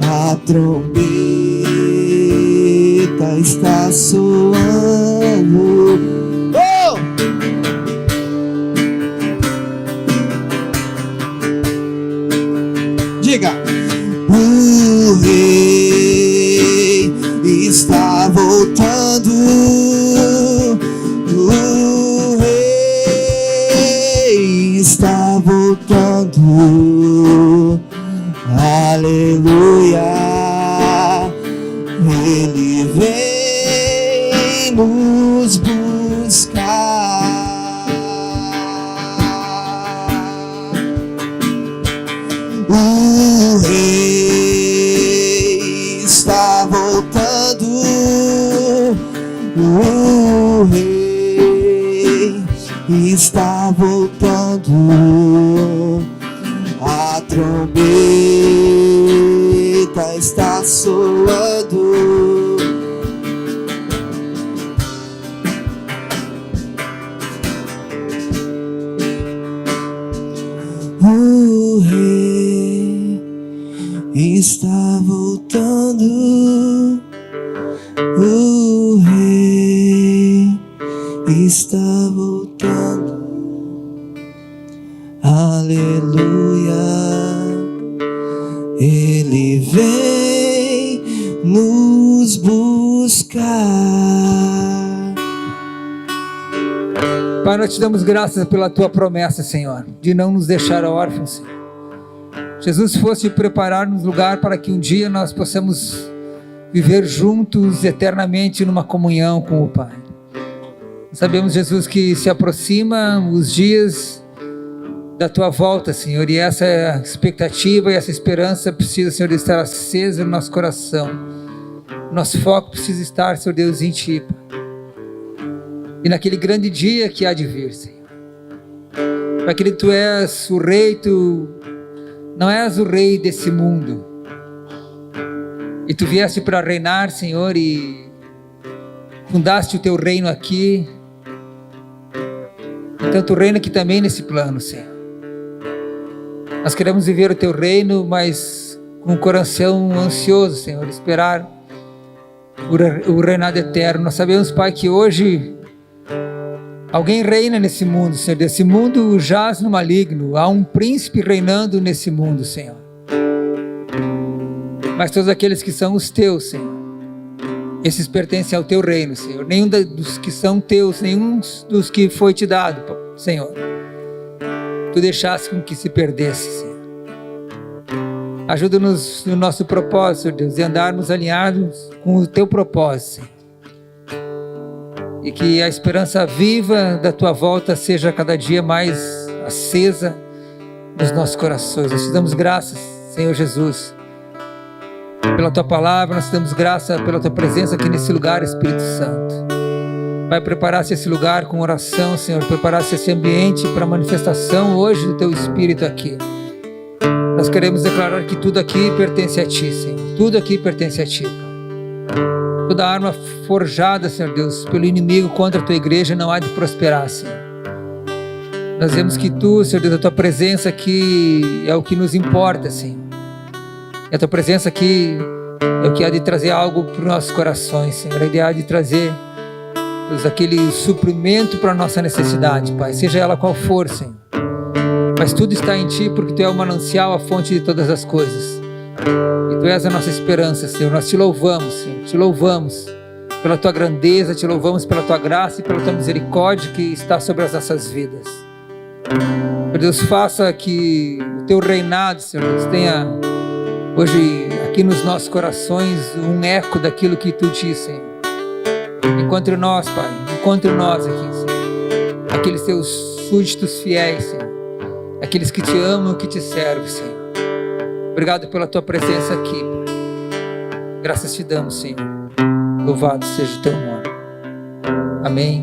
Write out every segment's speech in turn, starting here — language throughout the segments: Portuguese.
A trombeta está soando. Oh! Diga. O rei está voltando. O rei está voltando. Aleluia. Ele vem nos buscar. O rei está voltando. O rei está voltando. A trombeta está soando. O rei está voltando. O rei está voltando. Aleluia. Ele vem nos buscar. Pai, nós te damos graças pela tua promessa, Senhor, de não nos deixar órfãos, Senhor. Jesus, fosse preparar-nos lugar para que um dia nós possamos viver juntos eternamente numa comunhão com o Pai. Sabemos, Jesus, que se aproximam os dias da tua volta, Senhor, e essa expectativa e essa esperança precisa, Senhor, estar acesa no nosso coração. Nosso foco precisa estar, Senhor Deus, em ti, Pai. E naquele grande dia que há de vir, Senhor, para que tu és o rei, tu não és o rei desse mundo, e tu vieste para reinar, Senhor, e fundaste o teu reino aqui. Então tu reina aqui também nesse plano, Senhor. Nós queremos viver o teu reino, mas com o coração ansioso, Senhor, esperar o reinado eterno. Nós sabemos, Pai, que hoje alguém reina nesse mundo, Senhor. Esse mundo jaz no maligno. Há um príncipe reinando nesse mundo, Senhor. Mas todos aqueles que são os teus, Senhor, esses pertencem ao teu reino, Senhor. Nenhum dos que são teus, nenhum dos que foi te dado, Senhor, tu deixaste com que se perdesse, Senhor. Ajuda-nos no nosso propósito, Senhor Deus, e andarmos alinhados com o teu propósito, Senhor. E que a esperança viva da tua volta seja cada dia mais acesa nos nossos corações. Nós te damos graças, Senhor Jesus, pela tua palavra. Nós te damos graça pela tua presença aqui nesse lugar, Espírito Santo. Vai preparar-se esse lugar com oração, Senhor. Preparar-se esse ambiente para a manifestação hoje do teu Espírito aqui. Nós queremos declarar que tudo aqui pertence a ti, Senhor. Tudo aqui pertence a ti, Pai. Toda arma forjada, Senhor Deus, pelo inimigo contra a tua igreja não há de prosperar, Senhor. Nós vemos que tu, Senhor Deus, a tua presença aqui é o que nos importa, Senhor. E a tua presença aqui é o que há de trazer algo para os nossos corações, Senhor. É o que há de trazer, Deus, aquele suprimento para a nossa necessidade, Pai, seja ela qual for, Senhor. Mas tudo está em ti, porque tu é o manancial, a fonte de todas as coisas. E tu és a nossa esperança, Senhor. Nós te louvamos, Senhor. Te louvamos pela tua grandeza, te louvamos pela tua graça e pela tua misericórdia que está sobre as nossas vidas. Meu Deus, faça que o teu reinado, Senhor Deus, tenha hoje aqui nos nossos corações um eco daquilo que tu disse, Senhor. Encontre nós, Pai, encontre nós aqui, Senhor. Aqueles teus súditos fiéis, Senhor. Aqueles que te amam e que te servem, Senhor. Obrigado pela tua presença aqui, Pai. Graças te damos, Senhor. Louvado seja o teu nome. Amém.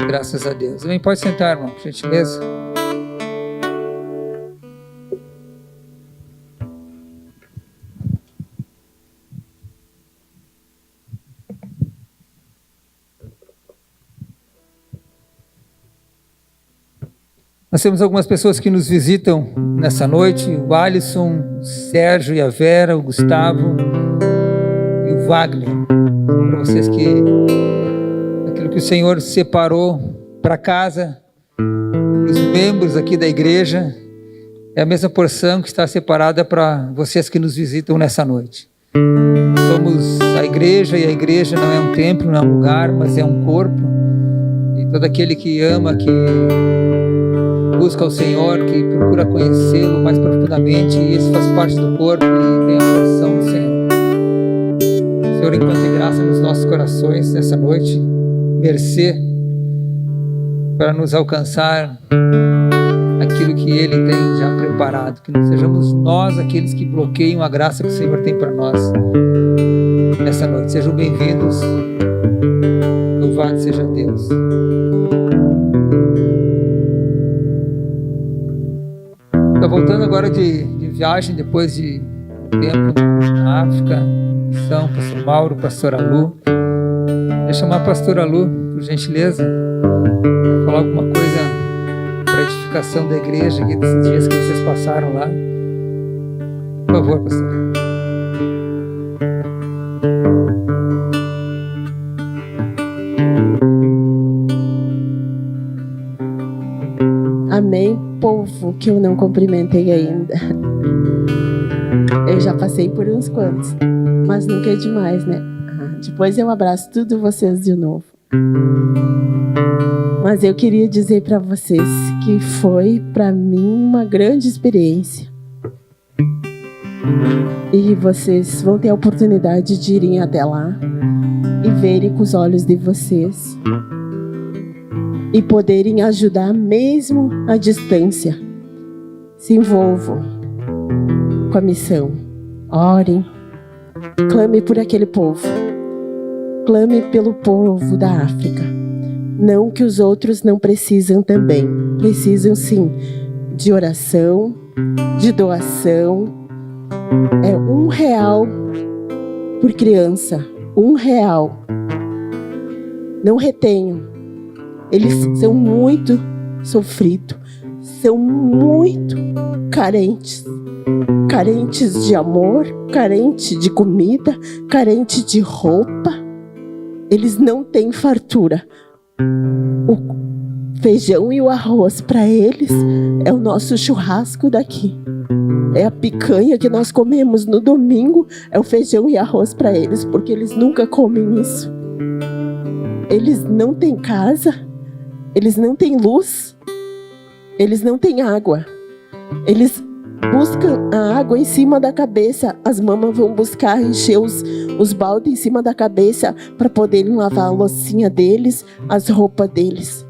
Graças a Deus. Amém. Pode sentar, irmão, por gentileza. Nós temos algumas pessoas que nos visitam nessa noite, o Alisson, o Sérgio e a Vera, o Gustavo e o Wagner. Para vocês que aquilo que o Senhor separou para casa, os membros aqui da igreja, é a mesma porção que está separada para vocês que nos visitam nessa noite. Somos a igreja, e a igreja não é um templo, não é um lugar, mas é um corpo. E todo aquele que ama, que busca o Senhor, que procura conhecê-lo mais profundamente, e esse faz parte do corpo e tem a porção do Senhor. Senhor, encontre graça nos nossos corações nessa noite, mercê para nos alcançar aquilo que Ele tem já preparado, que não sejamos nós aqueles que bloqueiam a graça que o Senhor tem para nós nessa noite. Sejam bem-vindos, louvado seja Deus. Estou voltando agora de viagem, depois de tempo na África, missão, pastor Mauro, pastora Lu. Vou chamar a pastora Lu, por gentileza, para falar alguma coisa para a edificação da igreja aqui desses dias que vocês passaram lá. Por favor, pastor. Amém, povo que eu não cumprimentei ainda. Eu já passei por uns quantos, mas nunca é demais, né? Depois eu abraço tudo vocês de novo. Mas eu queria dizer para vocês que foi para mim uma grande experiência. E vocês vão ter a oportunidade de irem até lá e verem com os olhos de vocês e poderem ajudar mesmo à distância. Se envolvam com a missão. Orem. Clame por aquele povo. Clame pelo povo da África. Não que os outros não precisam também. Precisam sim de oração, de doação. É R$1 por criança. R$1. Não retenham. Eles são muito sofridos. São muito carentes. Carentes de amor, carentes de comida, carentes de roupa. Eles não têm fartura. O feijão e o arroz para eles é o nosso churrasco daqui. É a picanha que nós comemos no domingo, é o feijão e arroz para eles, porque eles nunca comem isso. Eles não têm casa, eles não têm luz, eles não têm água. Eles buscam a água em cima da cabeça. As mamas vão buscar encher os baldes em cima da cabeça para poderem lavar a loucinha deles, as roupas deles.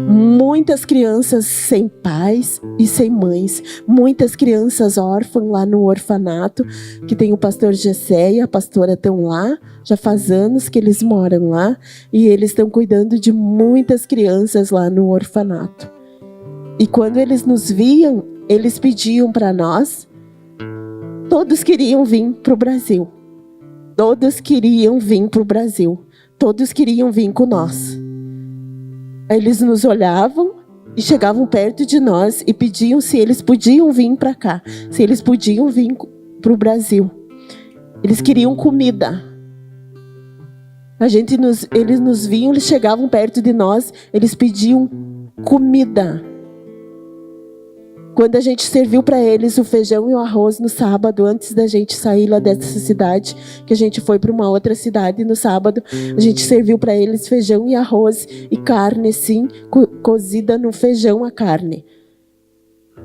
Muitas crianças sem pais e sem mães. Muitas crianças órfãs lá no orfanato, que tem o pastor Gessé e a pastora estão lá. Já faz anos que eles moram lá e eles estão cuidando de muitas crianças lá no orfanato. E quando eles nos viam, eles pediam para nós. Todos queriam vir para o Brasil. Todos queriam vir para o Brasil. Todos queriam vir com nós. Eles nos olhavam e chegavam perto de nós e pediam se eles podiam vir para cá. Se eles podiam vir para o Brasil. Eles queriam comida. Eles nos viam, eles chegavam perto de nós, eles pediam comida. Quando a gente serviu para eles o feijão e o arroz no sábado, antes da gente sair lá dessa cidade, que a gente foi para uma outra cidade no sábado, a gente serviu para eles feijão e arroz e carne, sim, cozida no feijão a carne.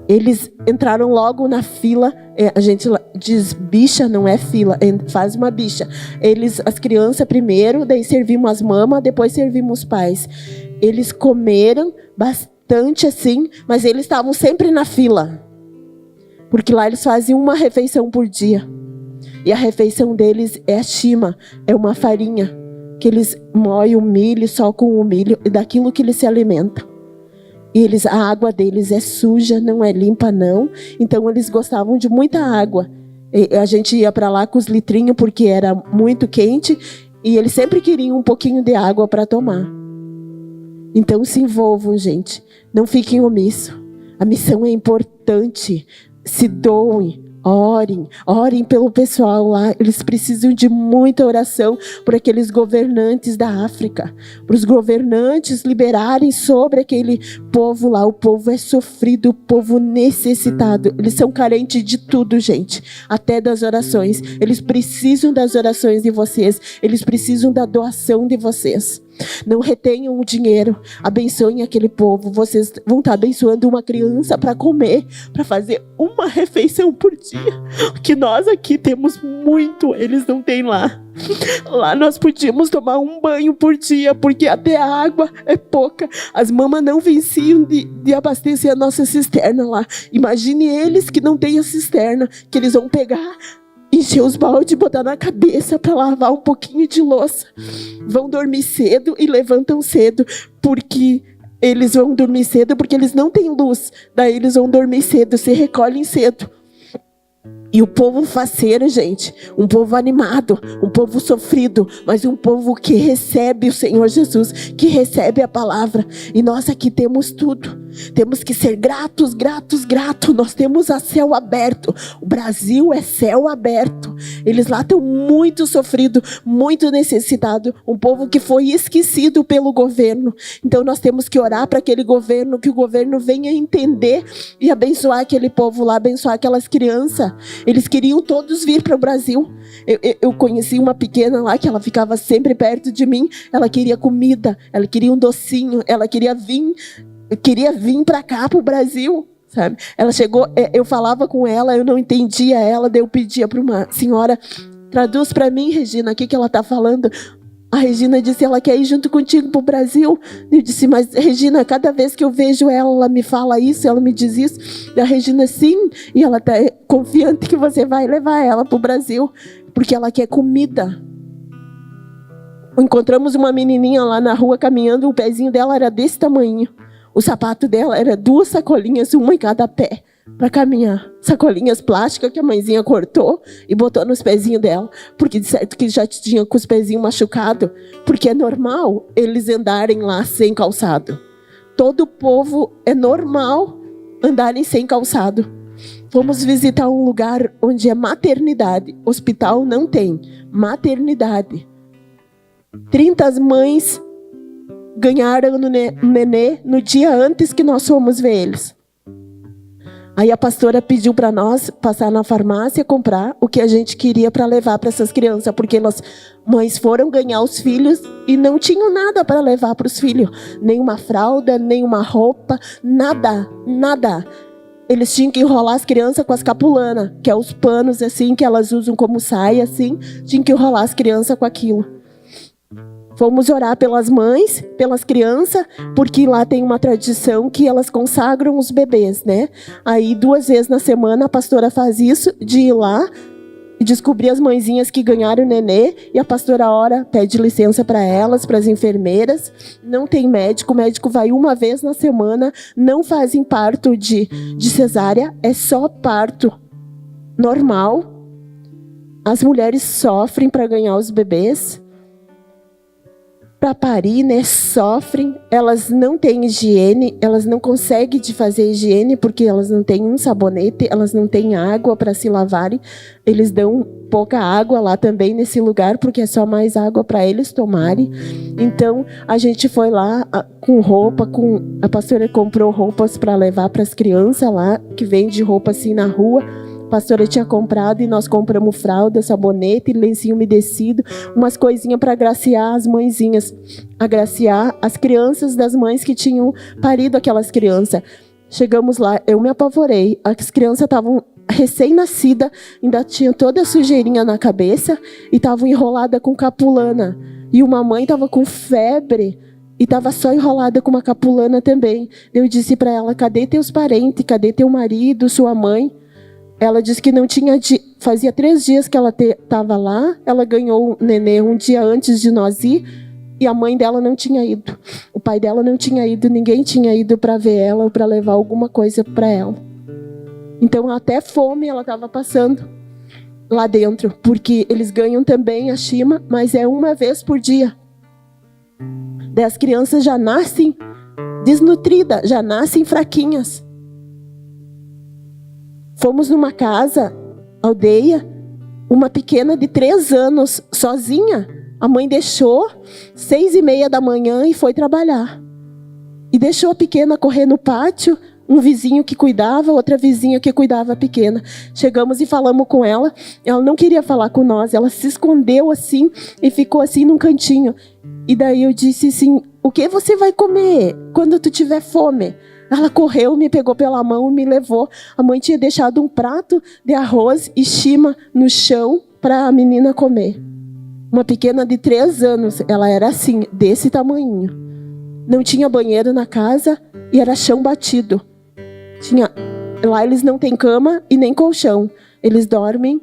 Eles entraram logo na fila, a gente diz bicha, não é fila, faz uma bicha. As crianças primeiro, daí servimos as mamas, depois servimos os pais. Eles comeram bastante assim, mas eles estavam sempre na fila. Porque lá eles fazem uma refeição por dia. E a refeição deles é a shima, é uma farinha, que eles moem o milho só com o milho, daquilo que eles se alimentam. E a água deles é suja, não é limpa não. Então eles gostavam de muita água. E a gente ia para lá com os litrinhos porque era muito quente. E eles sempre queriam um pouquinho de água para tomar. Então se envolvam, gente. Não fiquem omissos. A missão é importante. Se doem. Orem pelo pessoal lá. Eles precisam de muita oração por aqueles governantes da África, para os governantes liberarem sobre aquele povo lá. O povo é sofrido, o povo necessitado. Eles são carentes de tudo, gente, até das orações. Eles precisam das orações de vocês. Eles precisam da doação de vocês. Não retenham o dinheiro, abençoem aquele povo. Vocês vão estar abençoando uma criança para comer, para fazer uma refeição por dia, que nós aqui temos muito, eles não têm lá. Lá nós podíamos tomar um banho por dia, porque até a água é pouca. As mamas não venciam de abastecer a nossa cisterna lá. Imagine eles que não têm a cisterna, que eles vão pegar, encher os baldes e botar na cabeça para lavar um pouquinho de louça. Vão dormir cedo e levantam cedo, porque eles vão dormir cedo porque eles não têm luz. Daí eles vão dormir cedo, se recolhem cedo. E o povo faceiro, gente, um povo animado, um povo sofrido, mas um povo que recebe o Senhor Jesus, que recebe a palavra. E nós aqui temos tudo. Temos que ser gratos. Nós temos a céu aberto. O Brasil é céu aberto. Eles lá estão muito sofridos, muito necessitados. Um povo que foi esquecido pelo governo. Então nós temos que orar para aquele governo, que o governo venha entender e abençoar aquele povo lá, abençoar aquelas crianças. Eles queriam todos vir para o Brasil. Eu conheci uma pequena lá que ela ficava sempre perto de mim. Ela queria comida, ela queria um docinho, ela queria vir para cá, para o Brasil, sabe? Ela chegou, eu falava com ela, eu não entendia ela, daí eu pedia para uma senhora, traduz para mim, Regina, o que ela está falando? A Regina disse, ela quer ir junto contigo para o Brasil. Eu disse, mas Regina, cada vez que eu vejo ela me fala isso, ela me diz isso. Da Regina, sim, e ela está confiante que você vai levar ela para o Brasil, porque ela quer comida. Encontramos uma menininha lá na rua caminhando, o pezinho dela era desse tamanho. O sapato dela era 2 sacolinhas, uma em cada pé, para caminhar. Sacolinhas plásticas que a mãezinha cortou e botou nos pezinhos dela. Porque de certo que já tinha com os pezinhos machucados. Porque é normal eles andarem lá sem calçado. Todo povo é normal andarem sem calçado. Fomos visitar um lugar onde é maternidade. Hospital não tem. Maternidade. 30 mães ganharam no nenê no dia antes que nós fomos ver eles. Aí a pastora pediu para nós passar na farmácia, comprar o que a gente queria para levar para essas crianças, porque as mães foram ganhar os filhos e não tinham nada para levar para os filhos. Nem uma fralda, nem uma roupa, nada. Eles tinham que enrolar as crianças com as capulanas, que é os panos assim, que elas usam como saia assim, tinham que enrolar as crianças com aquilo. Fomos orar pelas mães, pelas crianças, porque lá tem uma tradição que elas consagram os bebês, né? Aí 2 vezes na semana a pastora faz isso, de ir lá e descobrir as mãezinhas que ganharam o nenê, e a pastora ora, pede licença para elas, para as enfermeiras. Não tem médico, o médico vai 1 vez na semana, não fazem parto de cesárea, é só parto normal. As mulheres sofrem para ganhar os bebês. Para parir, né, sofrem, elas não têm higiene, elas não conseguem fazer higiene porque elas não têm um sabonete, elas não têm água para se lavarem, eles dão pouca água lá também nesse lugar porque é só mais água para eles tomarem. Então a gente foi lá com roupa, a pastora comprou roupas para levar para as crianças lá, que vende roupa assim na rua. A pastora tinha comprado e nós compramos fralda, sabonete, lencinho umedecido, umas coisinhas para agraciar as mãezinhas, agraciar as crianças das mães que tinham parido aquelas crianças. Chegamos lá, eu me apavorei, as crianças estavam recém-nascidas, ainda tinha toda a sujeirinha na cabeça e estavam enroladas com capulana. E uma mãe estava com febre e estava só enrolada com uma capulana também. Eu disse para ela, cadê teus parentes, cadê teu marido, sua mãe? Ela disse que não tinha, fazia 3 dias que ela estava lá, ela ganhou o nenê um dia antes de nós ir, e a mãe dela não tinha ido. O pai dela não tinha ido, ninguém tinha ido para ver ela ou para levar alguma coisa para ela. Então até fome ela estava passando lá dentro, porque eles ganham também a Shima, mas é 1 vez por dia. Daí as crianças já nascem desnutridas, já nascem fraquinhas. Fomos numa casa, aldeia, uma pequena de 3 anos, sozinha. A mãe deixou 6:30 da manhã e foi trabalhar. E deixou a pequena correr no pátio, um vizinho que cuidava, outra vizinha que cuidava a pequena. Chegamos e falamos com ela, ela não queria falar com nós, ela se escondeu assim e ficou assim num cantinho. E daí eu disse assim, o que você vai comer quando tu tiver fome? Ela correu, me pegou pela mão e me levou. A mãe tinha deixado um prato de arroz e chima no chão para a menina comer. Uma pequena de 3 anos, ela era assim, desse tamanho. Não tinha banheiro na casa e era chão batido. Lá eles não têm cama e nem colchão. Eles dormem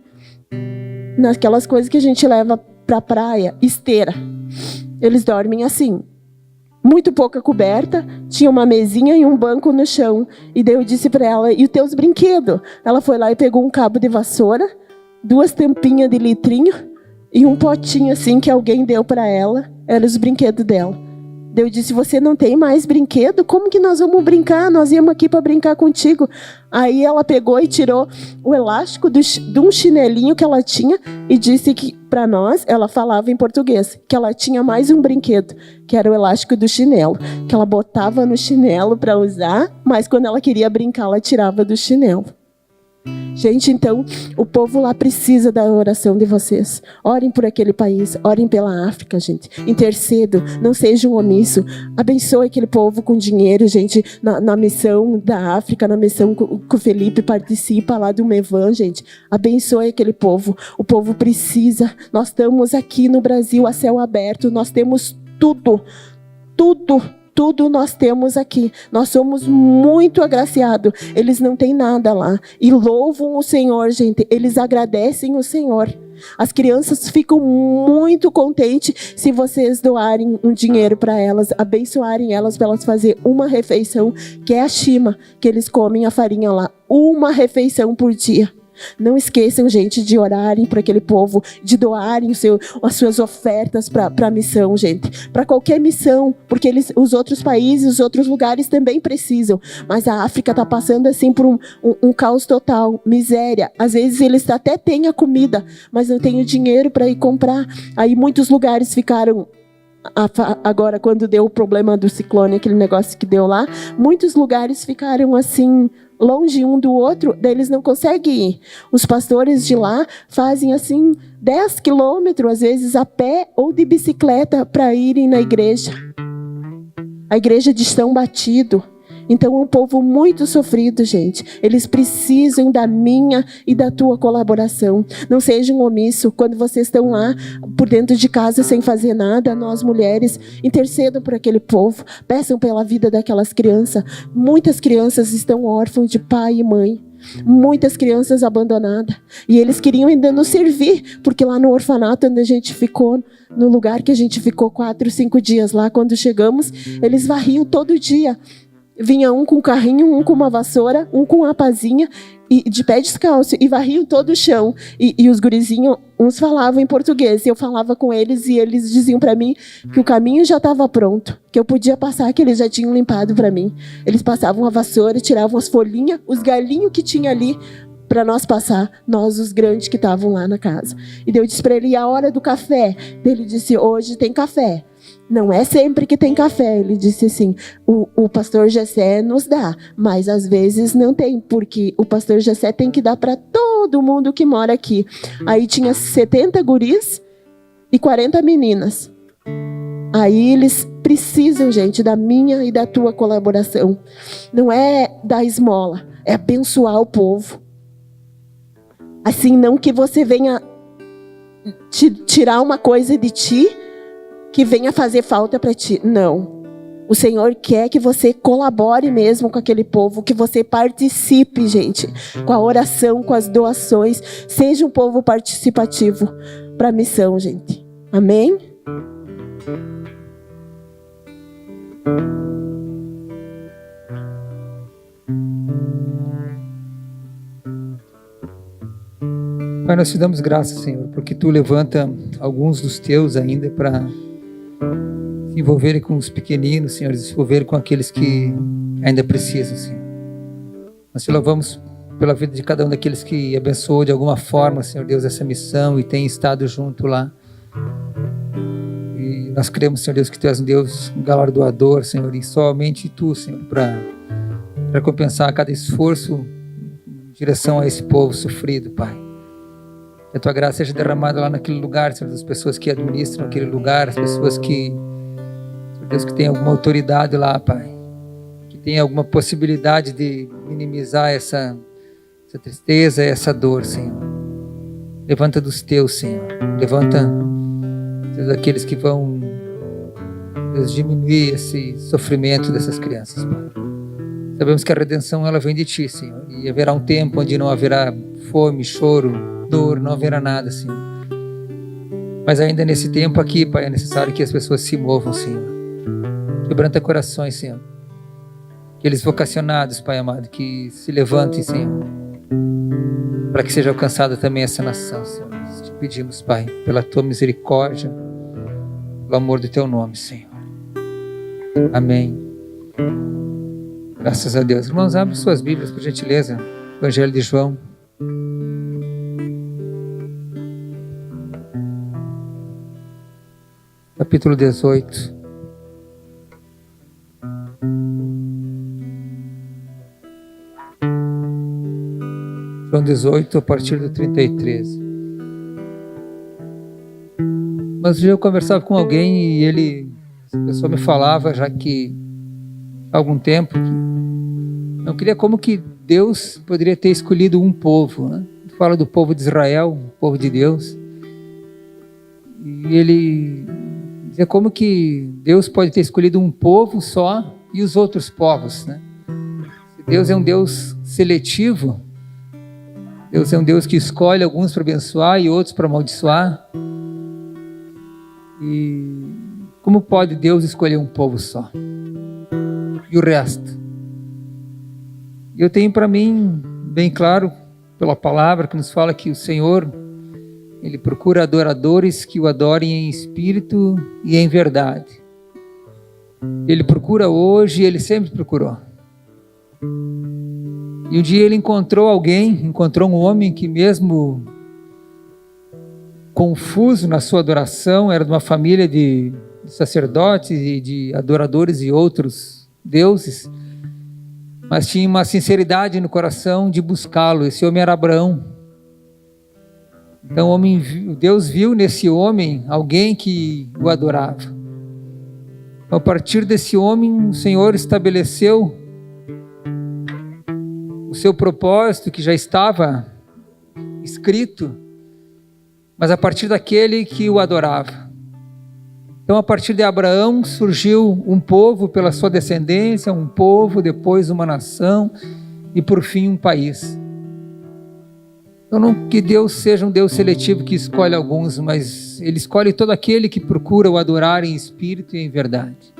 naquelas coisas que a gente leva pra praia, esteira. Eles dormem assim. Muito pouca coberta, tinha uma mesinha e um banco no chão. E daí eu disse para ela, e os teus brinquedos? Ela foi lá e pegou um cabo de vassoura, 2 tampinhas de litrinho e um potinho assim que alguém deu para ela. Eram os brinquedos dela. Daí eu disse, você não tem mais brinquedo? Como que nós vamos brincar? Nós íamos aqui para brincar contigo. Aí ela pegou e tirou o elástico de um chinelinho que ela tinha e disse que para nós, ela falava em português, que ela tinha mais um brinquedo, que era o elástico do chinelo, que ela botava no chinelo para usar, mas quando ela queria brincar, ela tirava do chinelo. Gente, então, o povo lá precisa da oração de vocês. Orem por aquele país, orem pela África, gente. Intercedam, não sejam omissos. Abençoe aquele povo com dinheiro, gente, na missão da África, na missão que o Felipe participa lá do Mevan, gente. Abençoe aquele povo. O povo precisa. Nós estamos aqui no Brasil a céu aberto, nós temos tudo nós temos aqui. Nós somos muito agraciados. Eles não têm nada lá. E louvam o Senhor, gente. Eles agradecem o Senhor. As crianças ficam muito contentes se vocês doarem um dinheiro para elas, abençoarem elas para elas fazerem uma refeição, que é a shima, que eles comem a farinha lá. Uma refeição por dia. Não esqueçam, gente, de orarem para aquele povo, de doarem as suas ofertas para a missão, gente. Para qualquer missão, porque os outros países, os outros lugares também precisam. Mas a África está passando assim por um caos total, miséria. Às vezes eles até têm a comida, mas não têm o dinheiro para ir comprar. Aí muitos lugares ficaram... Agora, quando deu o problema do ciclone, aquele negócio que deu lá, muitos lugares ficaram assim... longe um do outro, daí eles não conseguem ir. Os pastores de lá fazem assim 10 quilômetros, às vezes a pé ou de bicicleta, para irem na igreja. A igreja de chão batido. Então é um povo muito sofrido, gente. Eles precisam da minha e da tua colaboração. Não sejam omissos. Quando vocês estão lá, por dentro de casa, sem fazer nada, nós mulheres, intercedam por aquele povo. Peçam pela vida daquelas crianças. Muitas crianças estão órfãos de pai e mãe. Muitas crianças abandonadas. E eles queriam ainda nos servir, porque lá no orfanato onde a gente ficou, no lugar que a gente ficou 4, 5 dias lá, quando chegamos, eles varriam todo dia. Vinha um com um carrinho, um com uma vassoura, um com uma pazinha, e de pé descalço, e varriam todo o chão. E os gurizinhos, uns falavam em português, e eu falava com eles, e eles diziam para mim que o caminho já estava pronto, que eu podia passar, que eles já tinham limpado para mim. Eles passavam a vassoura, tiravam as folhinhas, os galinhos que tinha ali, para nós passar, nós os grandes que estavam lá na casa. E daí eu disse para ele, e a hora do café? Ele disse, hoje tem café. Não é sempre que tem café. Ele disse assim, o pastor Jessé nos dá, mas às vezes não tem, porque o pastor Jessé tem que dar para todo mundo que mora aqui. Aí tinha 70 guris e 40 meninas. Aí eles precisam, gente, da minha e da tua colaboração. Não é dar esmola, é abençoar o povo. Assim, não que você venha tirar uma coisa de ti, que venha fazer falta para ti. Não. O Senhor quer que você colabore mesmo com aquele povo, que você participe, gente, com a oração, com as doações. Seja um povo participativo para a missão, gente. Amém? Pai, nós te damos graças, Senhor, porque Tu levanta alguns dos Teus ainda para se envolverem com os pequeninos, Senhor, se envolverem com aqueles que ainda precisam, Senhor. Nós te louvamos pela vida de cada um daqueles que abençoou de alguma forma, Senhor Deus, essa missão e tem estado junto lá. E nós cremos, Senhor Deus, que Tu és um Deus galardoador, Senhor, e somente Tu, Senhor, para recompensar cada esforço em direção a esse povo sofrido, Pai. Que a Tua graça seja derramada lá naquele lugar, Senhor, das pessoas que administram aquele lugar, as pessoas que, Senhor Deus, que tem alguma autoridade lá, Pai, que tem alguma possibilidade de minimizar essa tristeza, essa dor, Senhor. Levanta dos Teus, Senhor. Levanta daqueles que vão, Deus, diminuir esse sofrimento dessas crianças, Pai. Sabemos que a redenção, ela vem de Ti, Senhor. E haverá um tempo onde não haverá fome, choro, dor, não haverá nada, Senhor. Mas ainda nesse tempo aqui, Pai, é necessário que as pessoas se movam, Senhor. Quebranta corações, Senhor. Aqueles vocacionados, Pai amado, que se levantem, Senhor, para que seja alcançada também essa nação, Senhor. Te pedimos, Pai, pela Tua misericórdia, pelo amor do Teu nome, Senhor. Amém. Graças a Deus. Irmãos, abre suas Bíblias, por gentileza. Evangelho de João. Capítulo 18. João 18, a partir do 33. Mas eu conversava com alguém e essa pessoa me falava, já que há algum tempo, que não queria como que Deus poderia ter escolhido um povo, né? Fala do povo de Israel, o povo de Deus. E ele dizia como que Deus pode ter escolhido um povo só e os outros povos, né? Se Deus é um Deus seletivo, Deus é um Deus que escolhe alguns para abençoar e outros para amaldiçoar. E como pode Deus escolher um povo só? E o resto? Eu tenho para mim bem claro, pela palavra que nos fala que o Senhor, Ele procura adoradores que o adorem em espírito e em verdade. Ele procura hoje e Ele sempre procurou. E um dia Ele encontrou um homem que mesmo confuso na sua adoração, era de uma família de sacerdotes e de adoradores e outros deuses, mas tinha uma sinceridade no coração de buscá-lo. Esse homem era Abraão. Então Deus viu nesse homem alguém que o adorava. Então, a partir desse homem, o Senhor estabeleceu o seu propósito, que já estava escrito, mas a partir daquele que o adorava. Então, a partir de Abraão surgiu um povo pela sua descendência, um povo, depois uma nação e por fim um país. Então, não que Deus seja um Deus seletivo que escolhe alguns, mas Ele escolhe todo aquele que procura o adorar em espírito e em verdade.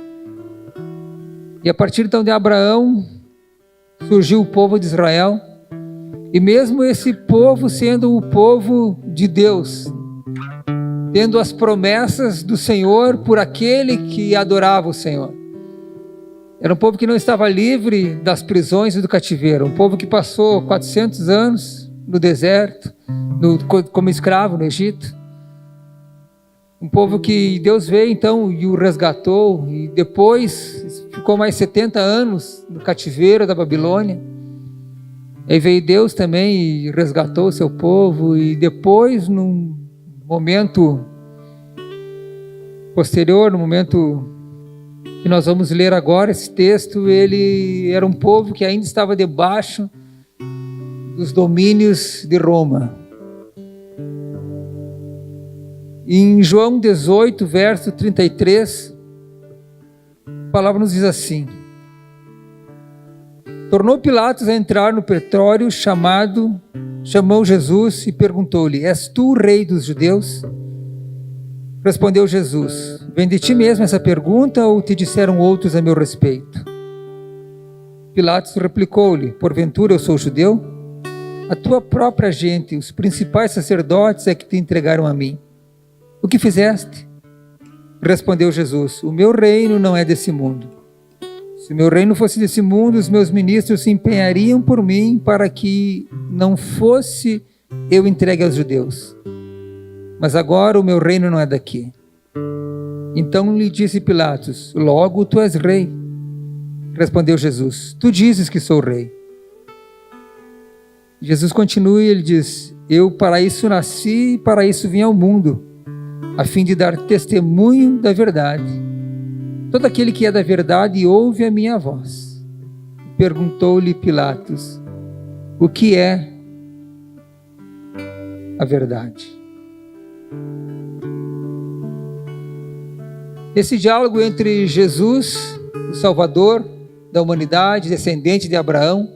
E a partir então de Abraão surgiu o povo de Israel, e mesmo esse povo sendo o povo de Deus, tendo as promessas do Senhor por aquele que adorava o Senhor. Era um povo que não estava livre das prisões e do cativeiro, um povo que passou 400 anos no deserto, como escravo no Egito. Um povo que Deus veio então e o resgatou, e depois ficou mais 70 anos no cativeiro da Babilônia. Aí veio Deus também e resgatou o seu povo, e depois, num momento posterior, no momento que nós vamos ler agora, esse texto, ele era um povo que ainda estava debaixo dos domínios de Roma. Em João 18, verso 33, a palavra nos diz assim: tornou Pilatos a entrar no pretório, chamou Jesus e perguntou-lhe: és tu o rei dos judeus? Respondeu Jesus: vem de ti mesmo essa pergunta, ou te disseram outros a meu respeito? Pilatos replicou-lhe: porventura eu sou judeu? A tua própria gente, os principais sacerdotes, é que te entregaram a mim. O que fizeste? Respondeu Jesus: o meu reino não é desse mundo. Se meu reino fosse desse mundo, os meus ministros se empenhariam por mim para que não fosse eu entregue aos judeus. Mas agora o meu reino não é daqui. Então lhe disse Pilatos: logo tu és rei. Respondeu Jesus: tu dizes que sou rei. Jesus continua e ele diz: eu para isso nasci e para isso vim ao mundo, a fim de dar testemunho da verdade. Todo aquele que é da verdade ouve a minha voz. Perguntou-lhe Pilatos: o que é a verdade? Esse diálogo entre Jesus, o Salvador da humanidade, descendente de Abraão,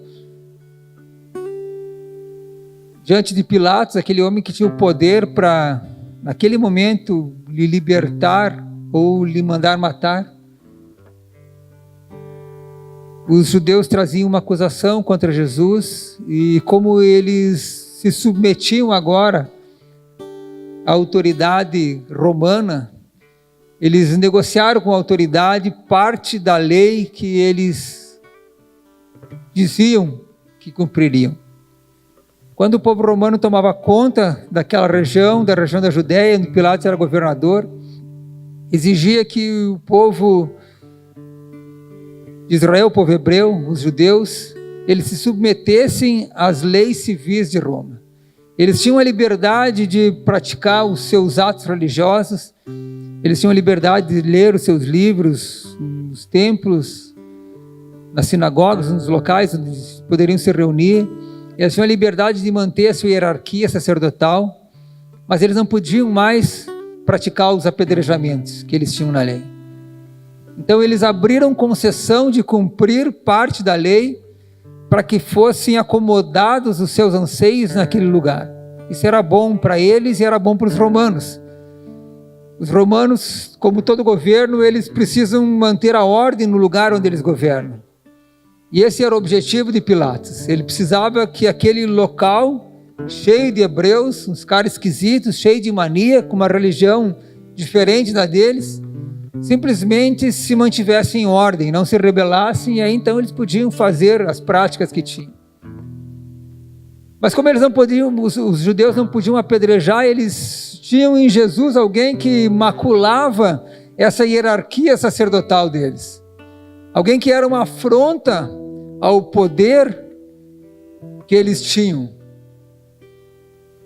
diante de Pilatos, aquele homem que tinha o poder para, naquele momento, lhe libertar ou lhe mandar matar. Os judeus traziam uma acusação contra Jesus e como eles se submetiam agora à autoridade romana, eles negociaram com a autoridade parte da lei que eles diziam que cumpririam. Quando o povo romano tomava conta daquela região, da região da Judéia, onde Pilatos era governador, exigia que o povo de Israel, o povo hebreu, os judeus, eles se submetessem às leis civis de Roma. Eles tinham a liberdade de praticar os seus atos religiosos, eles tinham a liberdade de ler os seus livros nos templos, nas sinagogas, nos locais onde poderiam se reunir. Eles tinham a liberdade de manter a sua hierarquia sacerdotal, mas eles não podiam mais praticar os apedrejamentos que eles tinham na lei. Então eles abriram concessão de cumprir parte da lei para que fossem acomodados os seus anseios naquele lugar. Isso era bom para eles e era bom para os romanos. Os romanos, como todo governo, eles precisam manter a ordem no lugar onde eles governam. E esse era o objetivo de Pilatos. Ele precisava que aquele local, cheio de hebreus, uns caras esquisitos, cheio de mania, com uma religião diferente da deles, simplesmente se mantivessem em ordem, não se rebelassem, e aí então eles podiam fazer as práticas que tinham. Mas como eles não podiam, os judeus não podiam apedrejar, eles tinham em Jesus alguém que maculava essa hierarquia sacerdotal deles. Alguém que era uma afronta ao poder que eles tinham.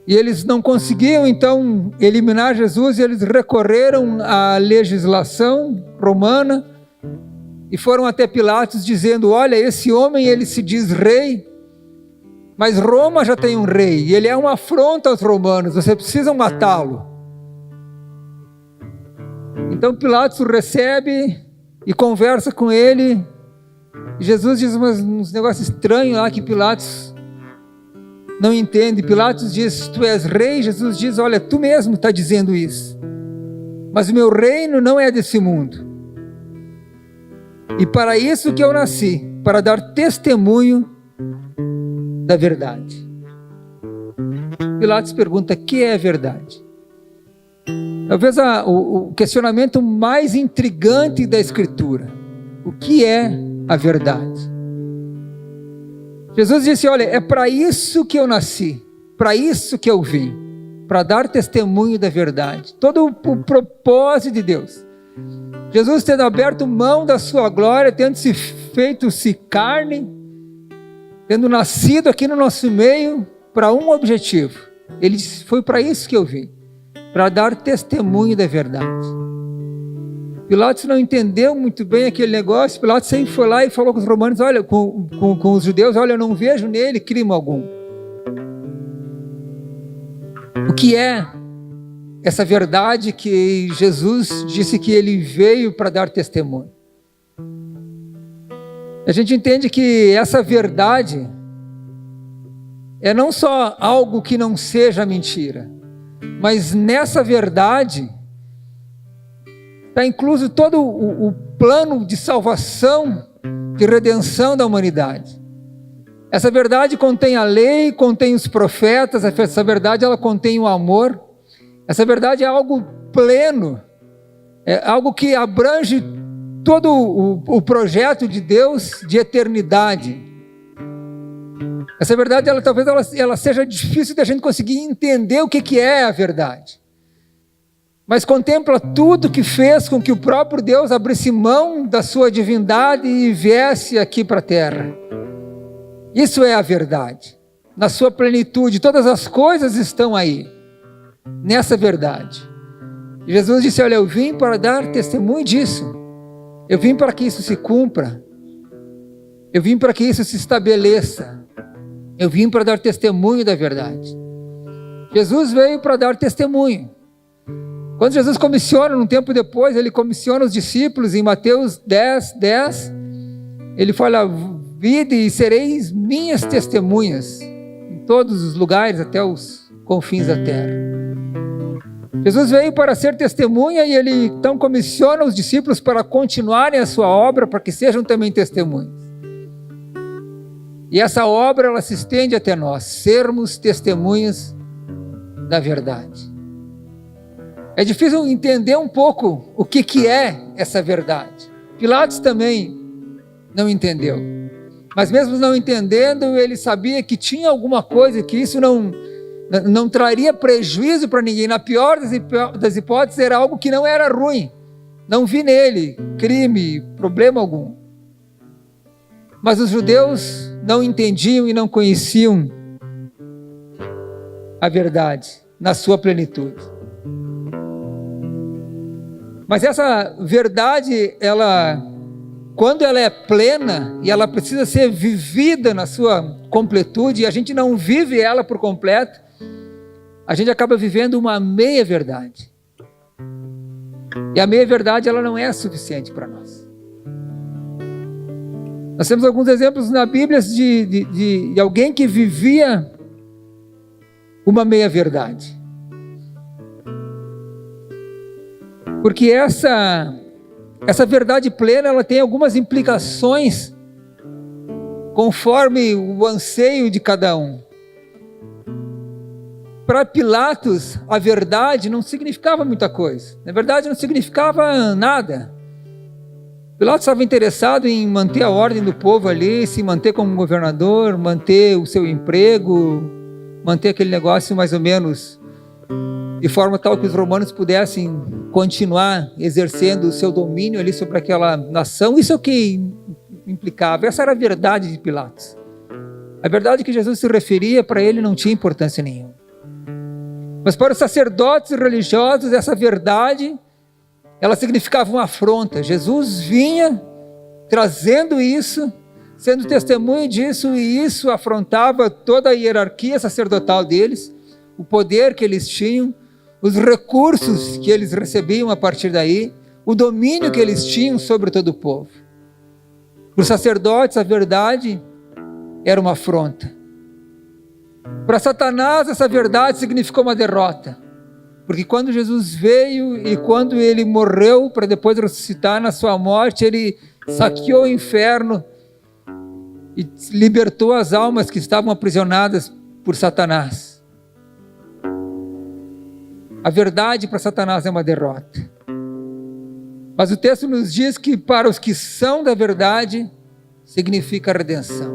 E eles não conseguiam então eliminar Jesus, e eles recorreram à legislação romana e foram até Pilatos dizendo: olha, esse homem ele se diz rei, mas Roma já tem um rei, e ele é uma afronta aos romanos, vocês precisam matá-lo. Então Pilatos o recebe e conversa com ele, e Jesus diz uns negócios estranhos lá que Pilatos não entende. Pilatos diz: tu és rei? Jesus diz: olha, tu mesmo está dizendo isso, mas o meu reino não é desse mundo, e para isso que eu nasci, para dar testemunho da verdade. Pilatos pergunta: que é a verdade? Talvez o questionamento mais intrigante da Escritura: o que é a verdade? Jesus disse: olha, é para isso que eu nasci, para isso que eu vim, para dar testemunho da verdade. Todo o propósito de Deus. Jesus tendo aberto mão da sua glória, tendo se feito-se carne, tendo nascido aqui no nosso meio, para um objetivo. Ele disse: foi para isso que eu vim, para dar testemunho da verdade. Pilatos não entendeu muito bem aquele negócio. Pilatos sempre foi lá e falou com os romanos, olha, com os judeus: olha, eu não vejo nele crime algum. O que é essa verdade que Jesus disse que ele veio para dar testemunho? A gente entende que essa verdade é não só algo que não seja mentira, mas nessa verdade está incluso todo o plano de salvação, de redenção da humanidade. Essa verdade contém a lei, contém os profetas, essa verdade ela contém o amor. Essa verdade é algo pleno, é algo que abrange todo o projeto de Deus de eternidade. Essa verdade, talvez ela seja difícil da gente conseguir entender o que é a verdade. Mas contempla tudo que fez com que o próprio Deus abrisse mão da sua divindade e viesse aqui para a terra. Isso é a verdade. Na sua plenitude, todas as coisas estão aí, nessa verdade. E Jesus disse: olha, eu vim para dar testemunho disso. Eu vim para que isso se cumpra. Eu vim para que isso se estabeleça. Eu vim para dar testemunho da verdade. Jesus veio para dar testemunho. Quando Jesus comissiona, um tempo depois, ele comissiona os discípulos em Mateus 10, ele fala: vide e sereis minhas testemunhas em todos os lugares, até os confins da terra. Jesus veio para ser testemunha e ele então comissiona os discípulos para continuarem a sua obra, para que sejam também testemunhas. E essa obra, ela se estende até nós, sermos testemunhas da verdade. É difícil entender um pouco o que é essa verdade. Pilatos também não entendeu. Mas mesmo não entendendo, ele sabia que tinha alguma coisa, que isso não traria prejuízo para ninguém. Na pior das hipóteses, era algo que não era ruim. Não vi nele crime, problema algum. Mas os judeus não entendiam e não conheciam a verdade na sua plenitude. Mas essa verdade, quando ela é plena e ela precisa ser vivida na sua completude, e a gente não vive ela por completo, a gente acaba vivendo uma meia verdade. E a meia verdade, ela não é suficiente para nós. Nós temos alguns exemplos na Bíblia de alguém que vivia uma meia verdade. Porque essa verdade plena, ela tem algumas implicações conforme o anseio de cada um. Para Pilatos, a verdade não significava muita coisa. Na verdade, não significava nada. Pilatos estava interessado em manter a ordem do povo ali, se manter como governador, manter o seu emprego, manter aquele negócio mais ou menos de forma tal que os romanos pudessem continuar exercendo o seu domínio ali sobre aquela nação. Isso é o que implicava. Essa era a verdade de Pilatos. A verdade que Jesus se referia, para ele não tinha importância nenhuma. Mas para os sacerdotes religiosos, essa verdade, ela significava uma afronta. Jesus vinha trazendo isso, sendo testemunho disso, e isso afrontava toda a hierarquia sacerdotal deles, o poder que eles tinham, os recursos que eles recebiam a partir daí, o domínio que eles tinham sobre todo o povo. Para os sacerdotes, a verdade era uma afronta. Para Satanás, essa verdade significou uma derrota. Porque quando Jesus veio e quando ele morreu para depois ressuscitar na sua morte, ele saqueou o inferno e libertou as almas que estavam aprisionadas por Satanás. A verdade para Satanás é uma derrota. Mas o texto nos diz que para os que são da verdade, significa redenção.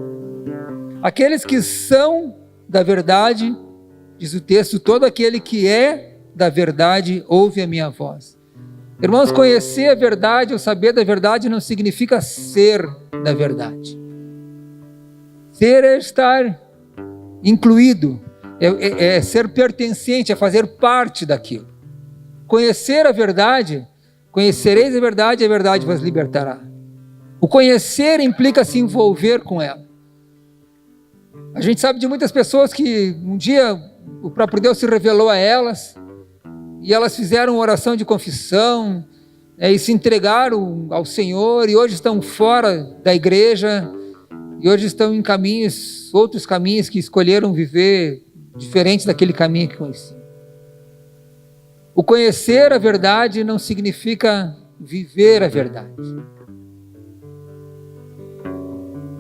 Aqueles que são da verdade, diz o texto, todo aquele que é da verdade ouve a minha voz. Irmãos, conhecer a verdade ou saber da verdade não significa ser da verdade. Ser é estar incluído, é ser pertencente, é fazer parte daquilo. Conhecer a verdade, conhecereis a verdade vos libertará. O conhecer implica se envolver com ela. A gente sabe de muitas pessoas que um dia o próprio Deus se revelou a elas, e elas fizeram oração de confissão, e se entregaram ao Senhor, e hoje estão fora da igreja, e hoje estão em caminhos, outros caminhos que escolheram viver diferentes daquele caminho que conheciam. O conhecer a verdade não significa viver a verdade.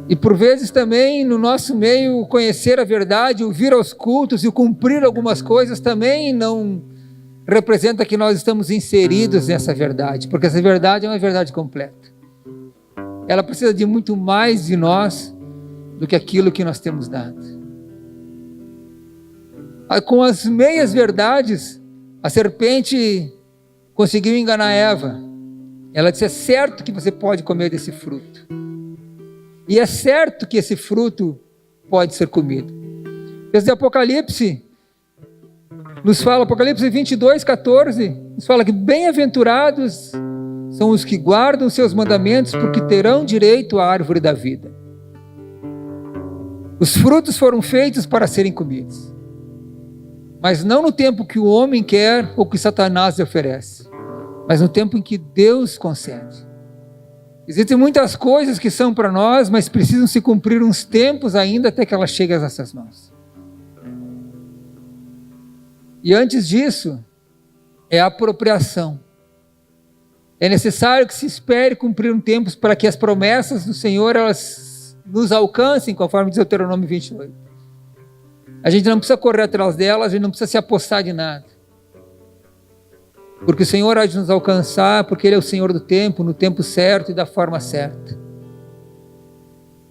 E por vezes também no nosso meio, o conhecer a verdade, o vir aos cultos e o cumprir algumas coisas também não representa que nós estamos inseridos nessa verdade, porque essa verdade é uma verdade completa. ela precisa de muito mais de nós do que aquilo que nós temos dado. Com as meias verdades, a serpente conseguiu enganar Eva. Ela disse: é certo que você pode comer desse fruto. E é certo que esse fruto pode ser comido. Desde Apocalipse, nos fala, Apocalipse 22, 14, nos fala que bem-aventurados são os que guardam seus mandamentos, porque terão direito à árvore da vida. Os frutos foram feitos para serem comidos, mas não no tempo que o homem quer ou que Satanás lhe oferece, mas no tempo em que Deus concede. Existem muitas coisas que são para nós, mas precisam se cumprir uns tempos ainda até que elas cheguem às nossas mãos. E antes disso, é a apropriação. É necessário que se espere cumprir um tempo para que as promessas do Senhor elas nos alcancem, conforme diz Deuteronômio 28. A gente não precisa correr atrás delas, a gente não precisa se apossar de nada. Porque o Senhor há de nos alcançar, porque Ele é o Senhor do tempo, no tempo certo e da forma certa.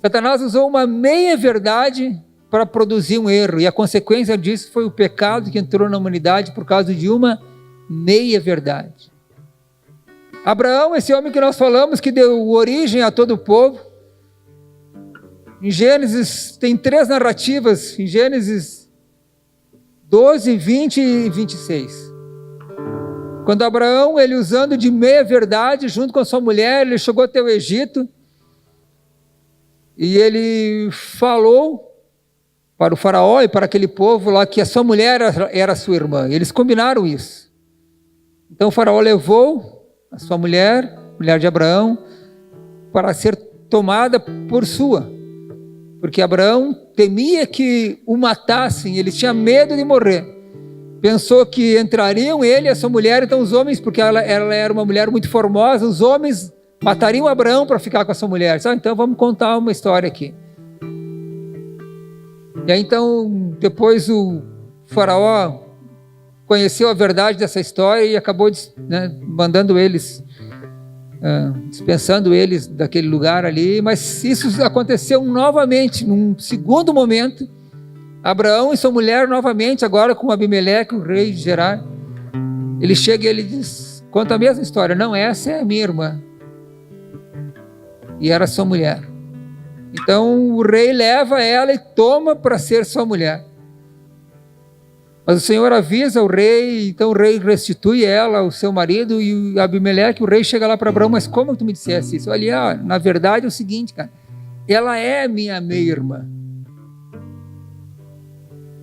Satanás usou uma meia-verdade para produzir um erro, e a consequência disso foi o pecado que entrou na humanidade por causa de uma meia-verdade. Abraão, esse homem que nós falamos, que deu origem a todo o povo, em Gênesis tem 3 narrativas, em Gênesis 12, 20 e 26. Quando Abraão, ele usando de meia-verdade, junto com a sua mulher, ele chegou até o Egito, e ele falou para o faraó e para aquele povo lá que a sua mulher era sua irmã. Eles combinaram isso. Então o faraó levou a sua mulher, mulher de Abraão, para ser tomada por sua. Porque Abraão temia que o matassem, ele tinha medo de morrer. Pensou que entrariam ele e a sua mulher, então os homens, porque ela era uma mulher muito formosa, os homens matariam Abraão para ficar com a sua mulher. Então vamos contar uma história aqui. E aí então, depois o faraó conheceu a verdade dessa história e acabou mandando eles, dispensando eles daquele lugar ali. Mas isso aconteceu novamente, num segundo momento. Abraão e sua mulher novamente, agora com Abimeleque, o rei de Gerar. Ele chega e ele diz, conta a mesma história: não, essa é a minha irmã. E era sua mulher. Então o rei leva ela e toma para ser sua mulher. Mas o Senhor avisa o rei, então o rei restitui ela ao seu marido, e o Abimeleque, o rei, chega lá para Abraão: mas como tu me disseste isso? Olha, na verdade é o seguinte, cara, ela é minha meia-irmã.